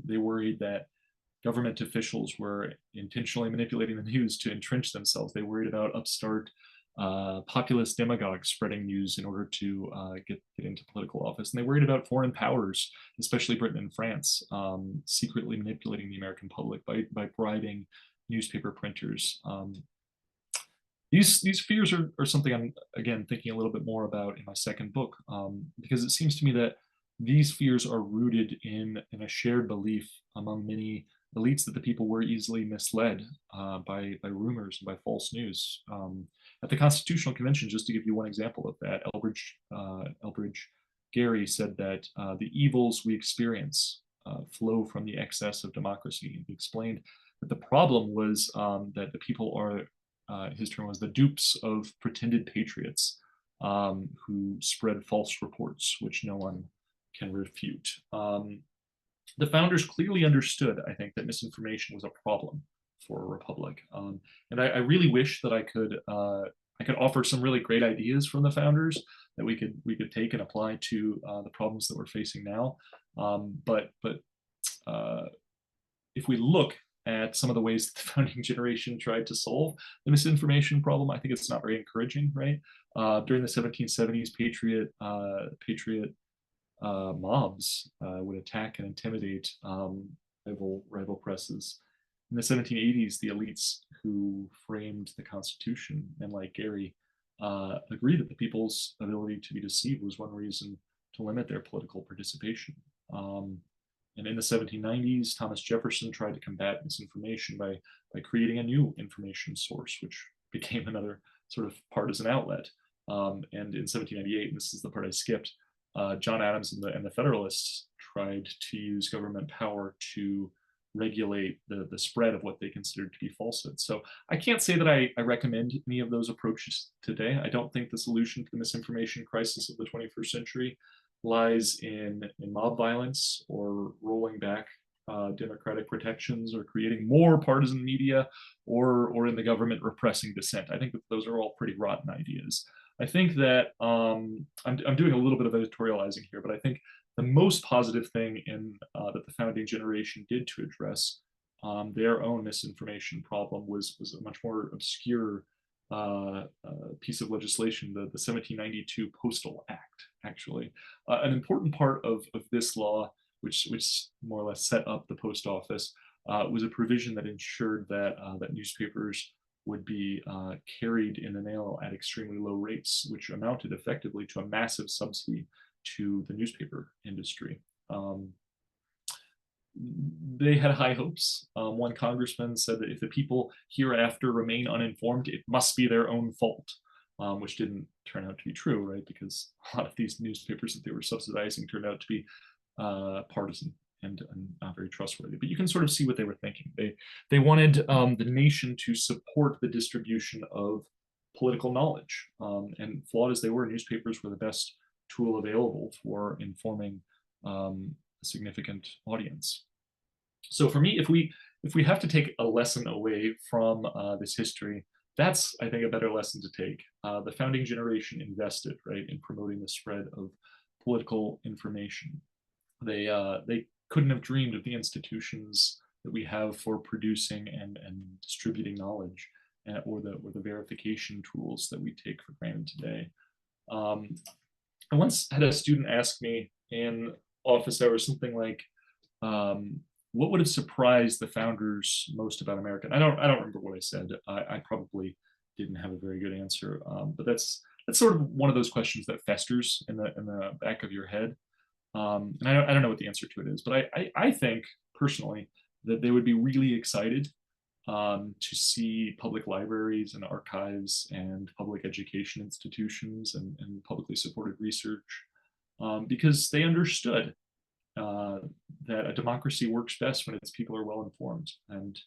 Speaker 2: They worried that government officials were intentionally manipulating the news to entrench themselves. They worried about upstart populist demagogues spreading news in order to get into political office. And they worried about foreign powers, especially Britain and France, secretly manipulating the American public by bribing newspaper printers. These fears are something I'm, again, thinking a little bit more about in my second book, because it seems to me that these fears are rooted in a shared belief among many elites that the people were easily misled by rumors and by false news. At the Constitutional Convention, just to give you one example of that, Elbridge Gerry said that the evils we experience flow from the excess of democracy. And he explained that the problem was that the people are, his term was, the dupes of pretended patriots who spread false reports, which no one can refute. The founders clearly understood, I think, that misinformation was a problem for a republic, and I really wish that I could offer some really great ideas from the founders that we could take and apply to the problems that we're facing now. But if we look at some of the ways that the founding generation tried to solve the misinformation problem, I think it's not very encouraging, right? During the 1770s, patriot mobs would attack and intimidate rival presses. In the 1780s, the elites who framed the Constitution, and like Gary, agreed that the people's ability to be deceived was one reason to limit their political participation. And in the 1790s, Thomas Jefferson tried to combat misinformation by creating a new information source, which became another sort of partisan outlet. And in 1798, and this is the part I skipped, John Adams and the Federalists tried to use government power to regulate the spread of what they considered to be falsehood. So I can't say that I recommend any of those approaches today. I don't think the solution to the misinformation crisis of the 21st century lies in mob violence or rolling back democratic protections or creating more partisan media or in the government repressing dissent. I think that those are all pretty rotten ideas. I think that I'm doing a little bit of editorializing here, but I think the most positive thing that the founding generation did to address their own misinformation problem was a much more obscure piece of legislation, the 1792 Postal Act, actually. An important part of this law, which more or less set up the post office, was a provision that ensured that newspapers would be carried in the mail at extremely low rates, which amounted effectively to a massive subsidy to the newspaper industry. They had high hopes. One congressman said that if the people hereafter remain uninformed, it must be their own fault, which didn't turn out to be true, right? Because a lot of these newspapers that they were subsidizing turned out to be partisan and not very trustworthy. But you can sort of see what they were thinking. They wanted the nation to support the distribution of political knowledge, and flawed as they were, newspapers were the best tool available for informing a significant audience. So for me, if we have to take a lesson away from this history, that's, I think, a better lesson to take. The founding generation invested, right, in promoting the spread of political information. They couldn't have dreamed of the institutions that we have for producing and distributing knowledge, or the verification tools that we take for granted today. I once had a student ask me in office hours something like, what would have surprised the founders most about America? I don't remember what I said. I probably didn't have a very good answer, but that's that's sort of one of those questions that festers in the back of your head. And I don't know what the answer to it is, but I think personally that they would be really excited to see public libraries and archives and public education institutions and publicly supported research, because they understood uh, that a democracy works best when its people are well informed. And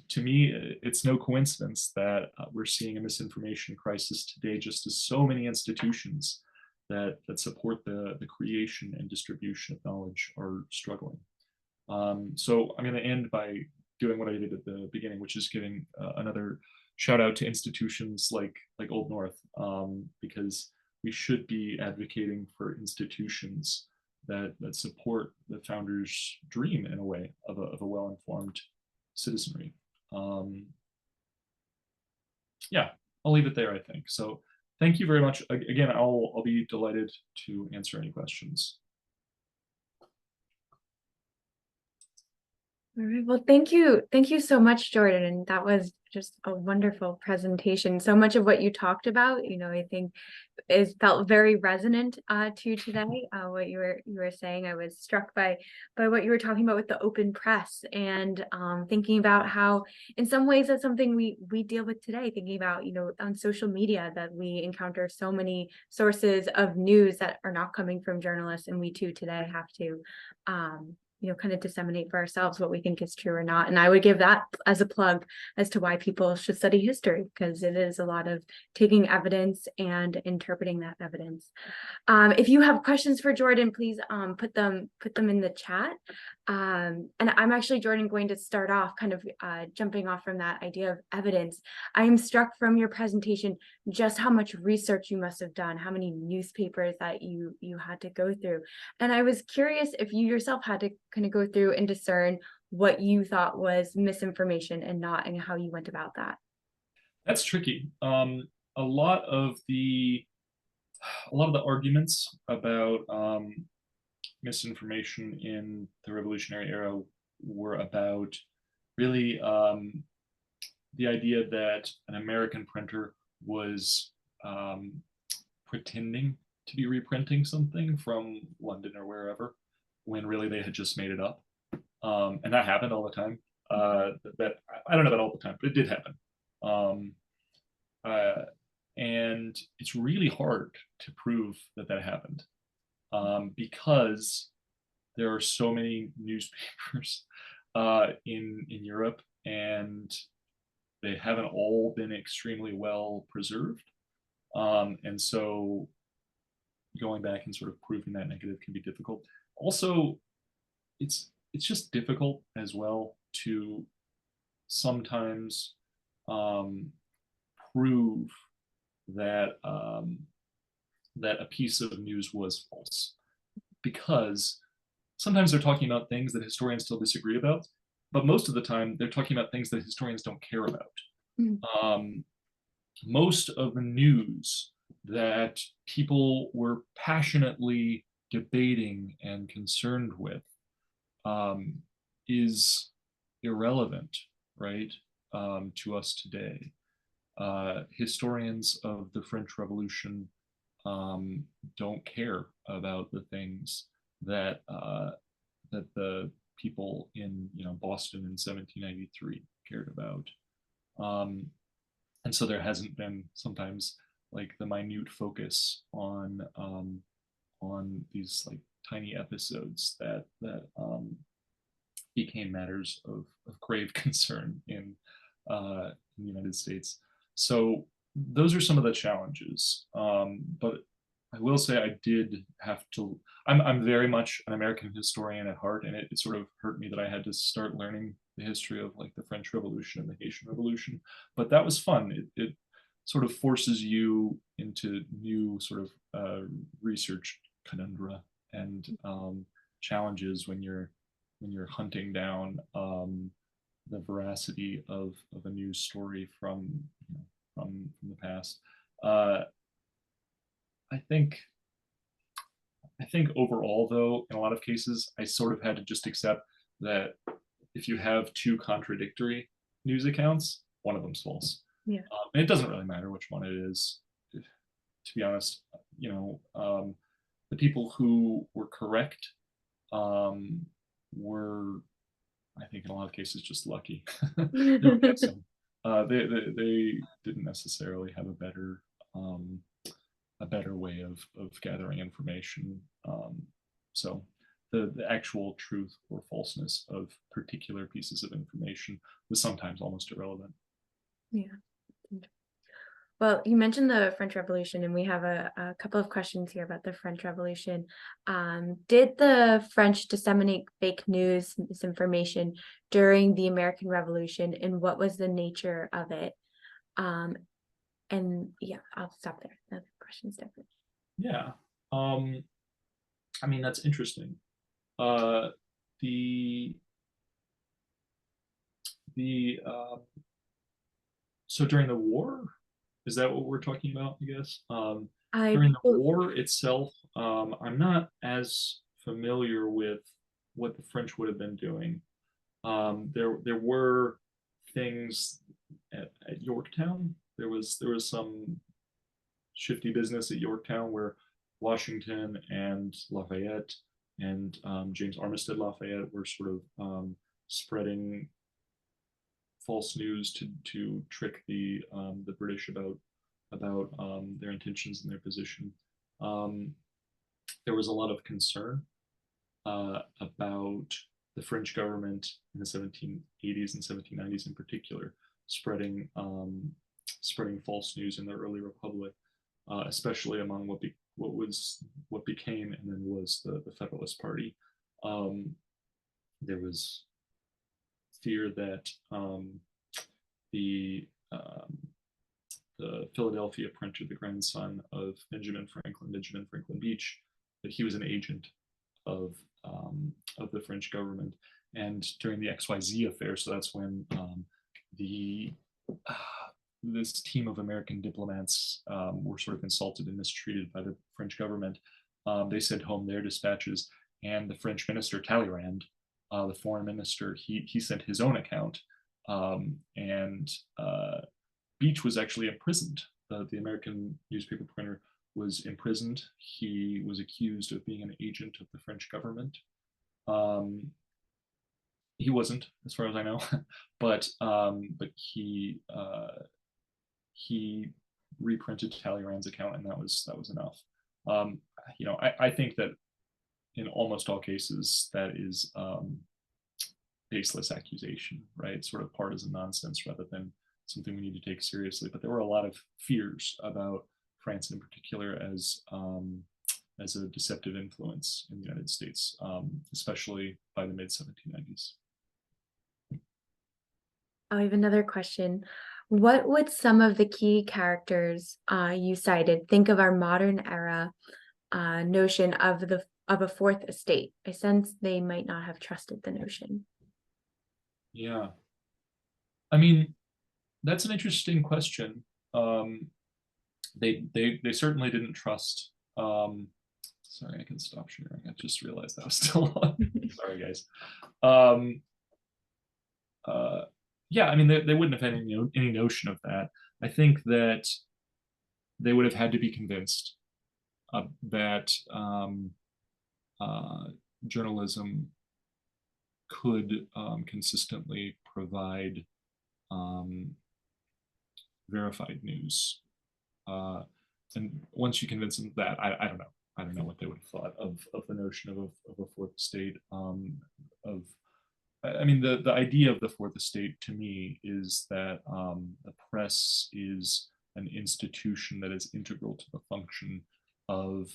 Speaker 2: to me, it's no coincidence that we're seeing a misinformation crisis today, just as so many institutions that support the creation and distribution of knowledge are struggling. So I'm going to end by doing what I did at the beginning, which is giving another shout out to institutions like Old North, because we should be advocating for institutions that support the founders' dream in a way of a well-informed citizenry. Yeah, I'll leave it there, I think. So thank you very much. Again, I'll be delighted to answer any questions.
Speaker 1: All right. Well, thank you. Thank you so much, Jordan. And that was just a wonderful presentation. So much of what you talked about, I think is felt very resonant to today. What you were saying, I was struck by what you were talking about with the open press, and thinking about how in some ways that's something we deal with today, thinking about, on social media, that we encounter so many sources of news that are not coming from journalists, and we too today have to kind of disseminate for ourselves what we think is true or not. And I would give that as a plug as to why people should study history, because it is a lot of taking evidence and interpreting that evidence. If you have questions for Jordan, please put them in the chat. And I'm actually, Jordan, going to start off kind of jumping off from that idea of evidence. I am struck from your presentation just how much research you must have done, how many newspapers that you had to go through. And I was curious if you yourself had to kind of go through and discern what you thought was misinformation and not, and how you went about that.
Speaker 2: That's tricky. A lot of the arguments about misinformation in the Revolutionary era were about really the idea that an American printer was pretending to be reprinting something from London or wherever, when really they had just made it up. And that happened all the time. That I don't know about all the time, but it did happen. And it's really hard to prove that happened, because there are so many newspapers in Europe, and they haven't all been extremely well preserved. And so going back and sort of proving that negative can be difficult. Also, it's just difficult as well to sometimes prove that that a piece of news was false, because sometimes they're talking about things that historians still disagree about, but most of the time they're talking about things that historians don't care about. Most of the news that people were passionately debating and concerned with is irrelevant, right, to us today. Historians of the French Revolution don't care about the things that that the people in Boston in 1793 cared about, and so there hasn't been sometimes like the minute focus on these like tiny episodes that became matters of grave concern in the United States. So those are some of the challenges. But I will say I did have to, I'm very much an American historian at heart, and it sort of hurt me that I had to start learning the history of like the French Revolution and the Haitian Revolution. But that was fun. It sort of forces you into new sort of research conundra and challenges when you're hunting down the veracity of a news story from the past. I think overall, though, in a lot of cases, I sort of had to just accept that if you have two contradictory news accounts, one of them's false.
Speaker 1: Yeah.
Speaker 2: And it doesn't really matter which one it is. to be honest, you know, the people who were correct were, I think, in a lot of cases, just lucky. They were guessing. They didn't necessarily have a better way of gathering information. So the actual truth or falseness of particular pieces of information was sometimes almost irrelevant.
Speaker 1: Yeah. Well, you mentioned the French Revolution, and we have a couple of questions here about the French Revolution. Did the French disseminate fake news, misinformation during the American Revolution, and what was the nature of it? And yeah, I'll stop there. The question's different.
Speaker 2: Yeah. I mean, that's interesting. Uh, the the So during the war, is that what we're talking about? I guess
Speaker 1: I
Speaker 2: during the war itself, I'm not as familiar with what the French would have been doing. There were things at Yorktown. There was some shifty business at Yorktown where Washington and Lafayette and James Armistead Lafayette were sort of spreading false news to trick the British about their intentions and their position. There was a lot of concern about the French government in the 1780s and 1790s in particular, spreading false news in the early republic, especially among what became and then was the Federalist Party. There was fear that the the Philadelphia printer, the grandson of Benjamin Franklin Beach, that he was an agent of the French government. And during the XYZ affair, so that's when the this team of American diplomats were sort of insulted and mistreated by the French government. They sent home their dispatches, and the French minister Talleyrand, the foreign minister, he sent his own account, and Beach was actually imprisoned. The American newspaper printer was imprisoned. He was accused of being an agent of the French government. He wasn't, as far as I know, but he reprinted Talleyrand's account, and that was enough. I think that in almost all cases that is baseless accusation, right? Sort of partisan nonsense rather than something we need to take seriously. But there were a lot of fears about France in particular as a deceptive influence in the United States, especially by the mid 1790s.
Speaker 1: I have another question. What would some of the key characters you cited think of our modern era notion of a fourth estate? I sense they might not have trusted the notion.
Speaker 2: Yeah, I mean, that's an interesting question. They certainly didn't trust. Sorry, I can stop sharing. I just realized that was still on. Sorry, guys. Yeah, I mean, they wouldn't have had any notion of that. I think that they would have had to be convinced that journalism could consistently provide verified news. And once you convince them of that, I don't know. I don't know what they would have thought of the notion of a fourth estate. I mean, the idea of the fourth estate to me is that the press is an institution that is integral to the function of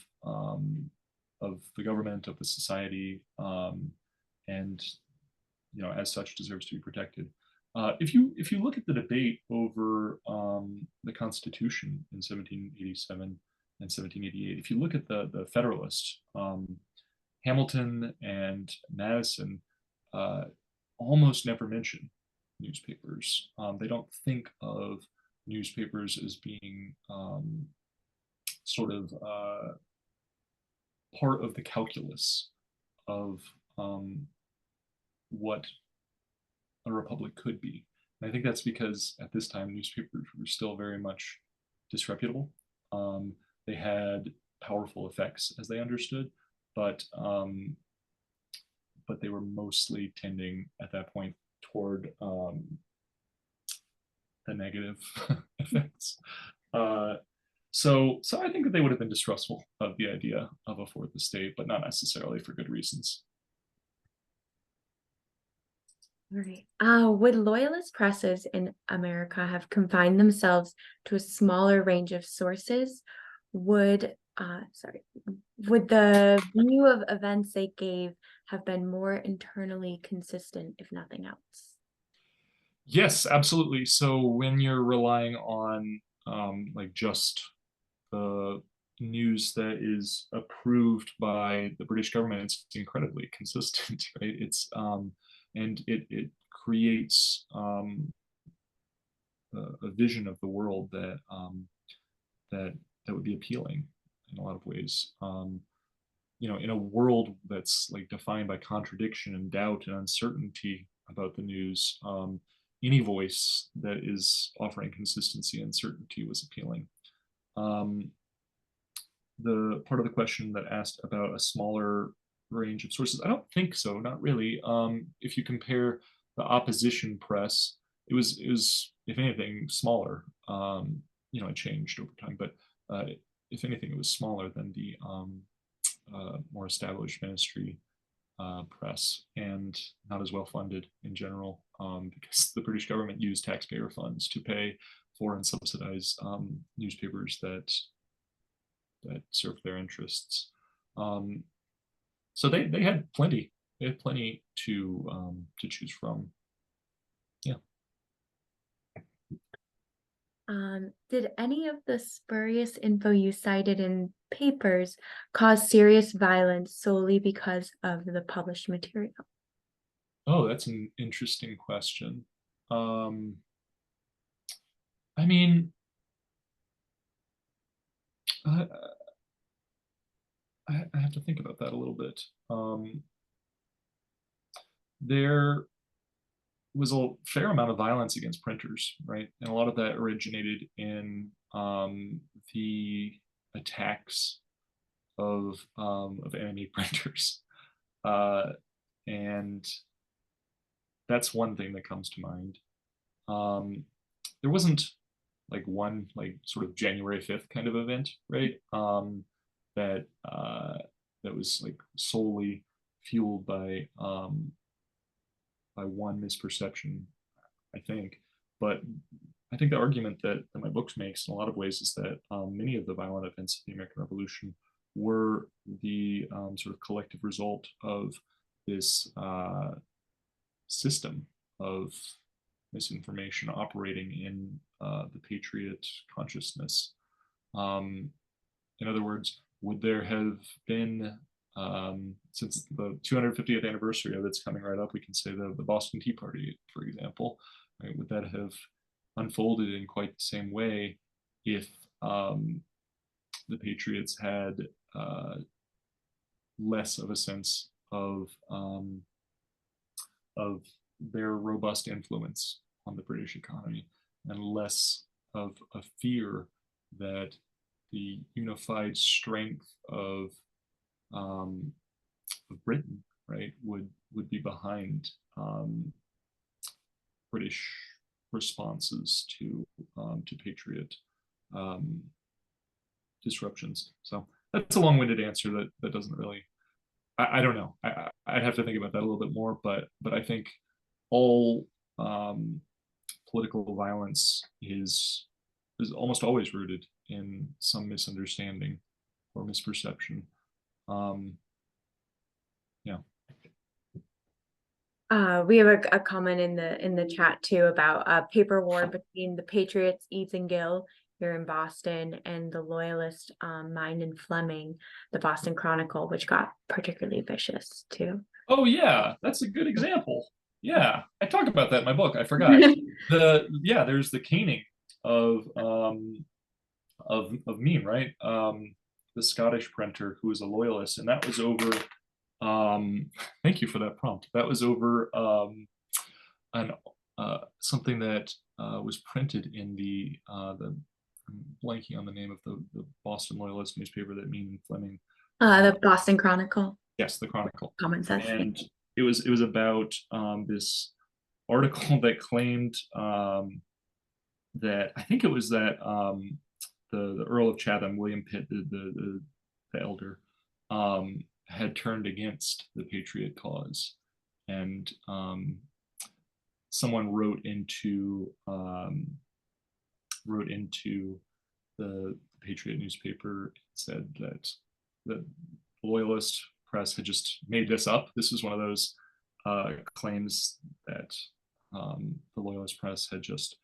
Speaker 2: the government, of the society, and as such deserves to be protected. If you look at the debate over the Constitution in 1787 and 1788, if you look at the Federalists, Hamilton and Madison almost never mention newspapers. They don't think of newspapers as being sort of part of the calculus of what a republic could be. And I think that's because at this time newspapers were still very much disreputable. they had powerful effects as they understood, but they were mostly tending at that point toward the negative effects. So I think that they would have been distrustful of the idea of a fourth estate, but not necessarily for good reasons.
Speaker 1: All right. Would loyalist presses in America have confined themselves to a smaller range of sources? Would the view of events they gave have been more internally consistent, if nothing else?
Speaker 2: Yes, absolutely. So when you're relying on like just the news that is approved by the British government, it's incredibly consistent, right? It's and it creates a vision of the world that that would be appealing in a lot of ways. In a world that's like defined by contradiction and doubt and uncertainty about the news, any voice that is offering consistency and certainty was appealing. The part of the question that asked about a smaller range of sources, I don't think so, not really. If you compare the opposition press, it was if anything smaller. It changed over time, but if anything, it was smaller than the more established ministry press, and not as well funded in general, because the British government used taxpayer funds to pay for and subsidize newspapers that served their interests. So they had plenty. They had plenty to choose from. Yeah.
Speaker 1: Did any of the spurious info you cited in papers cause serious violence solely because of the published material?
Speaker 2: Oh, that's an interesting question. I mean, I, I have to think about that a little bit. There was a fair amount of violence against printers, right? And a lot of that originated in the attacks of enemy printers, and that's one thing that comes to mind. There wasn't like one like sort of January 5th kind of event, right? That that was like solely fueled by one misperception, I think. But I think the argument that my books makes in a lot of ways is that many of the violent events of the American Revolution were the sort of collective result of this system of misinformation operating in the patriot consciousness. In other words, would there have been, since the 250th anniversary of it's coming right up, we can say the Boston Tea Party, for example, right? Would that have unfolded in quite the same way if the Patriots had less of a sense of their robust influence on the British economy and less of a fear that the unified strength of Britain, right, would be behind British responses to Patriot disruptions. So that's a long-winded answer that doesn't really. I don't know. I'd have to think about that a little bit more, but I think all political violence is almost always rooted in some misunderstanding or misperception. Yeah.
Speaker 1: We have a comment in the chat too about a paper war between the Patriots, Eads and Gill here in Boston, and the Loyalist Mind and Fleming, the Boston Chronicle, which got particularly vicious too.
Speaker 2: Oh yeah, that's a good example. Yeah, I talk about that in my book. I forgot. There's the caning of Meme, right? The Scottish printer who was a loyalist, and that was over. Thank you for that prompt. That was over something that was printed in the I'm blanking on the name of the Boston Loyalist newspaper that Mean and Fleming.
Speaker 1: The Boston Chronicle.
Speaker 2: Yes, the Chronicle.
Speaker 1: Common sense.
Speaker 2: And it was about this article that claimed that I think it was that the Earl of Chatham, William Pitt, the elder, had turned against the Patriot cause, and someone wrote into the Patriot newspaper and said that the Loyalist press had just made this up. This was one of those claims that the Loyalist press had just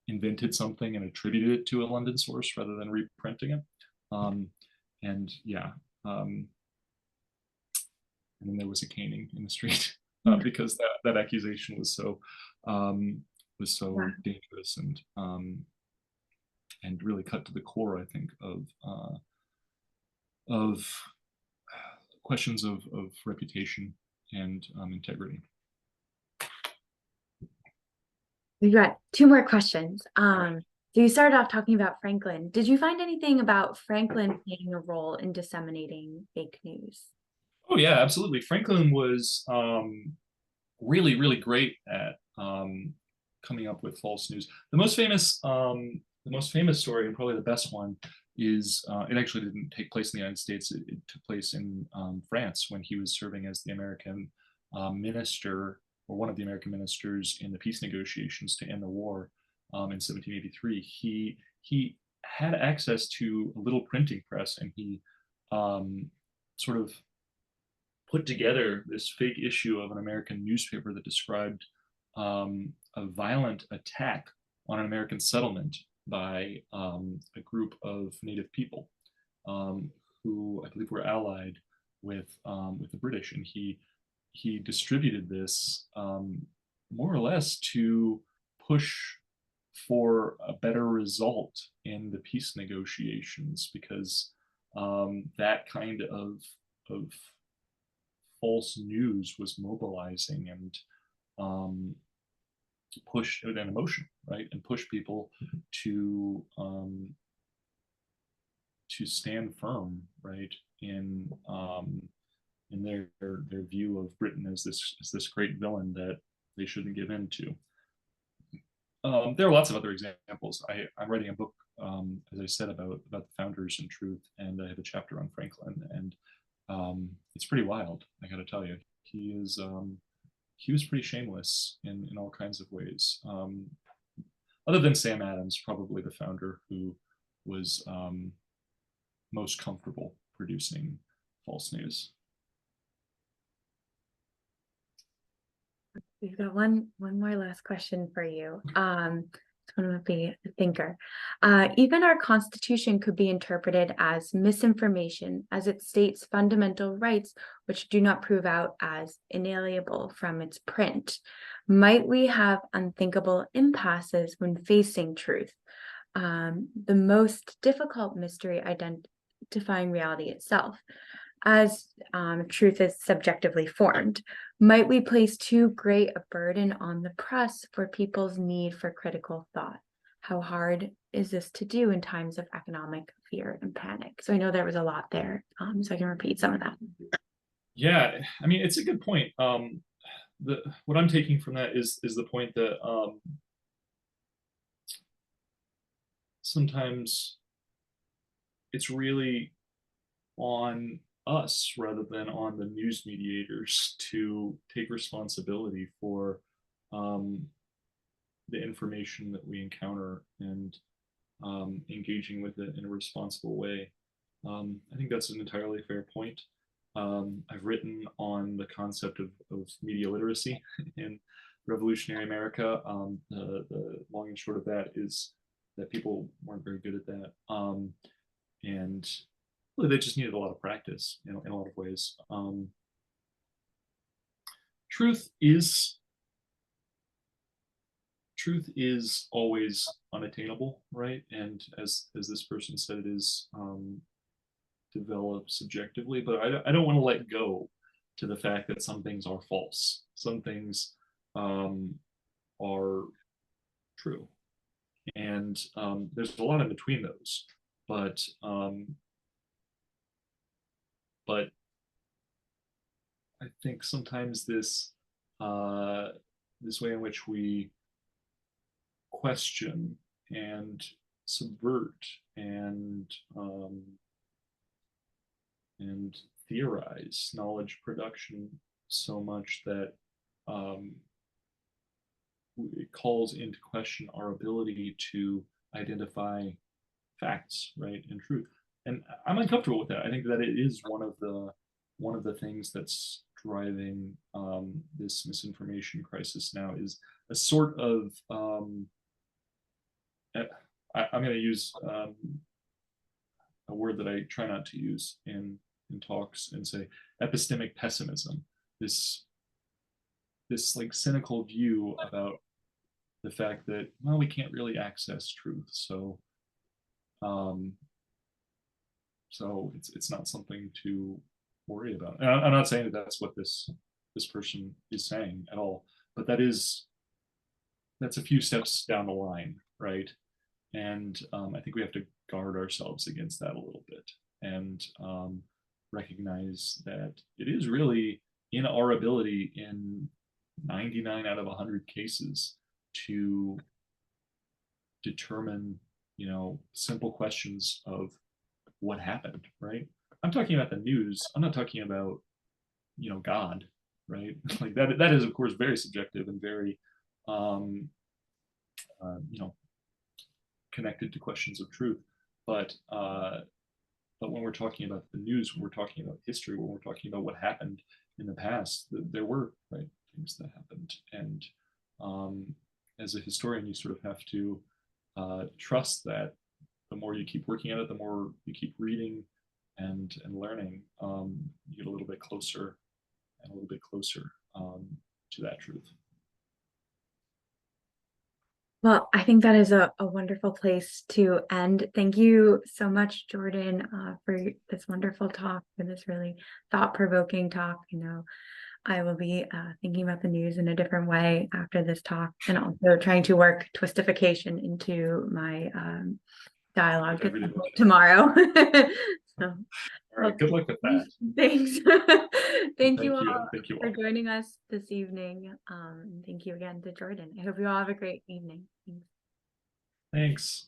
Speaker 2: invented something and attributed it to a London source rather than reprinting it. And yeah, and then there was a caning in the street because that accusation was so dangerous and really cut to the core, I think, of questions of reputation and integrity.
Speaker 1: We've got two more questions. So you started off talking about Franklin. Did you find anything about Franklin playing a role in disseminating fake news?
Speaker 2: Oh yeah, absolutely. Franklin was really, really great at coming up with false news. The most famous story, and probably the best one, is it actually didn't take place in the United States. It took place in France when he was serving as the American minister, or one of the American ministers, in the peace negotiations to end the war in 1783. He had access to a little printing press, and he sort of put together this fake issue of an American newspaper that described a violent attack on an American settlement by a group of native people who I believe were allied with the British, and he distributed this more or less to push for a better result in the peace negotiations, because that kind of false news was mobilizing and push an emotion, right, and push people to stand firm, right, in their view of Britain as this great villain that they shouldn't give in to. There are lots of other examples. I'm writing a book, as I said, about the founders and truth, and I have a chapter on Franklin, and it's pretty wild. I got to tell you, he was pretty shameless in all kinds of ways. Other than Sam Adams, probably the founder who was most comfortable producing false news.
Speaker 1: We've got one more last question for you. This one would be a thinker. Even our Constitution could be interpreted as misinformation, as it states fundamental rights which do not prove out as inalienable from its print. Might we have unthinkable impasses when facing truth? The most difficult mystery identifying reality itself, as truth is subjectively formed. Might we place too great a burden on the press for people's need for critical thought? How hard is this to do in times of economic fear and panic? So I know there was a lot there, so I can repeat some of that.
Speaker 2: Yeah, I mean, it's a good point. What I'm taking from that is the point that sometimes it's really on us rather than on the news mediators to take responsibility for the information that we encounter and engaging with it in a responsible way. I think that's an entirely fair point. I've written on the concept of media literacy in revolutionary America. The long and short of that is that people weren't very good at that. And really, they just needed a lot of practice, in a lot of ways. Truth is always unattainable, right? And as this person said, it is developed subjectively. But I don't want to let go to the fact that some things are false, some things are true, And there's a lot in between those, but but I think sometimes this way in which we question and subvert um, and theorize knowledge production so much that um, it calls into question our ability to identify facts, right, and truth. And I'm uncomfortable with that. I think that it is one of the things that's driving this misinformation crisis now is a sort of I'm going to use a word that I try not to use in talks and say epistemic pessimism. This like cynical view about the fact that, well, we can't really access truth, um, so it's not something to worry about. And I'm not saying that that's what this person is saying at all, but that's a few steps down the line, right? And I think we have to guard ourselves against that a little bit and recognize that it is really in our ability in 99 out of 100 cases to determine, simple questions of what happened, right? I'm talking about the news. I'm not talking about, God, right? Like that is of course very subjective and very, um, you know, connected to questions of truth. But when we're talking about the news, when we're talking about history, when we're talking about what happened in the past, there were right things that happened, and um, as a historian, you sort of have to trust that the more you keep working at it, the more you keep reading and learning, you get a little bit closer and a little bit closer to that truth.
Speaker 1: Well, I think that is a wonderful place to end. Thank you so much, Jordan, for this wonderful talk, for this really thought-provoking talk. I will be thinking about the news in a different way after this talk, and also trying to work twistification into my dialogue tomorrow. So,
Speaker 2: All right, good luck with that.
Speaker 1: Thanks. Thank you
Speaker 2: you,
Speaker 1: all
Speaker 2: thank you
Speaker 1: for
Speaker 2: all.
Speaker 1: joining us this evening. Thank you again to Jordan. I hope you all have a great evening.
Speaker 2: Thanks.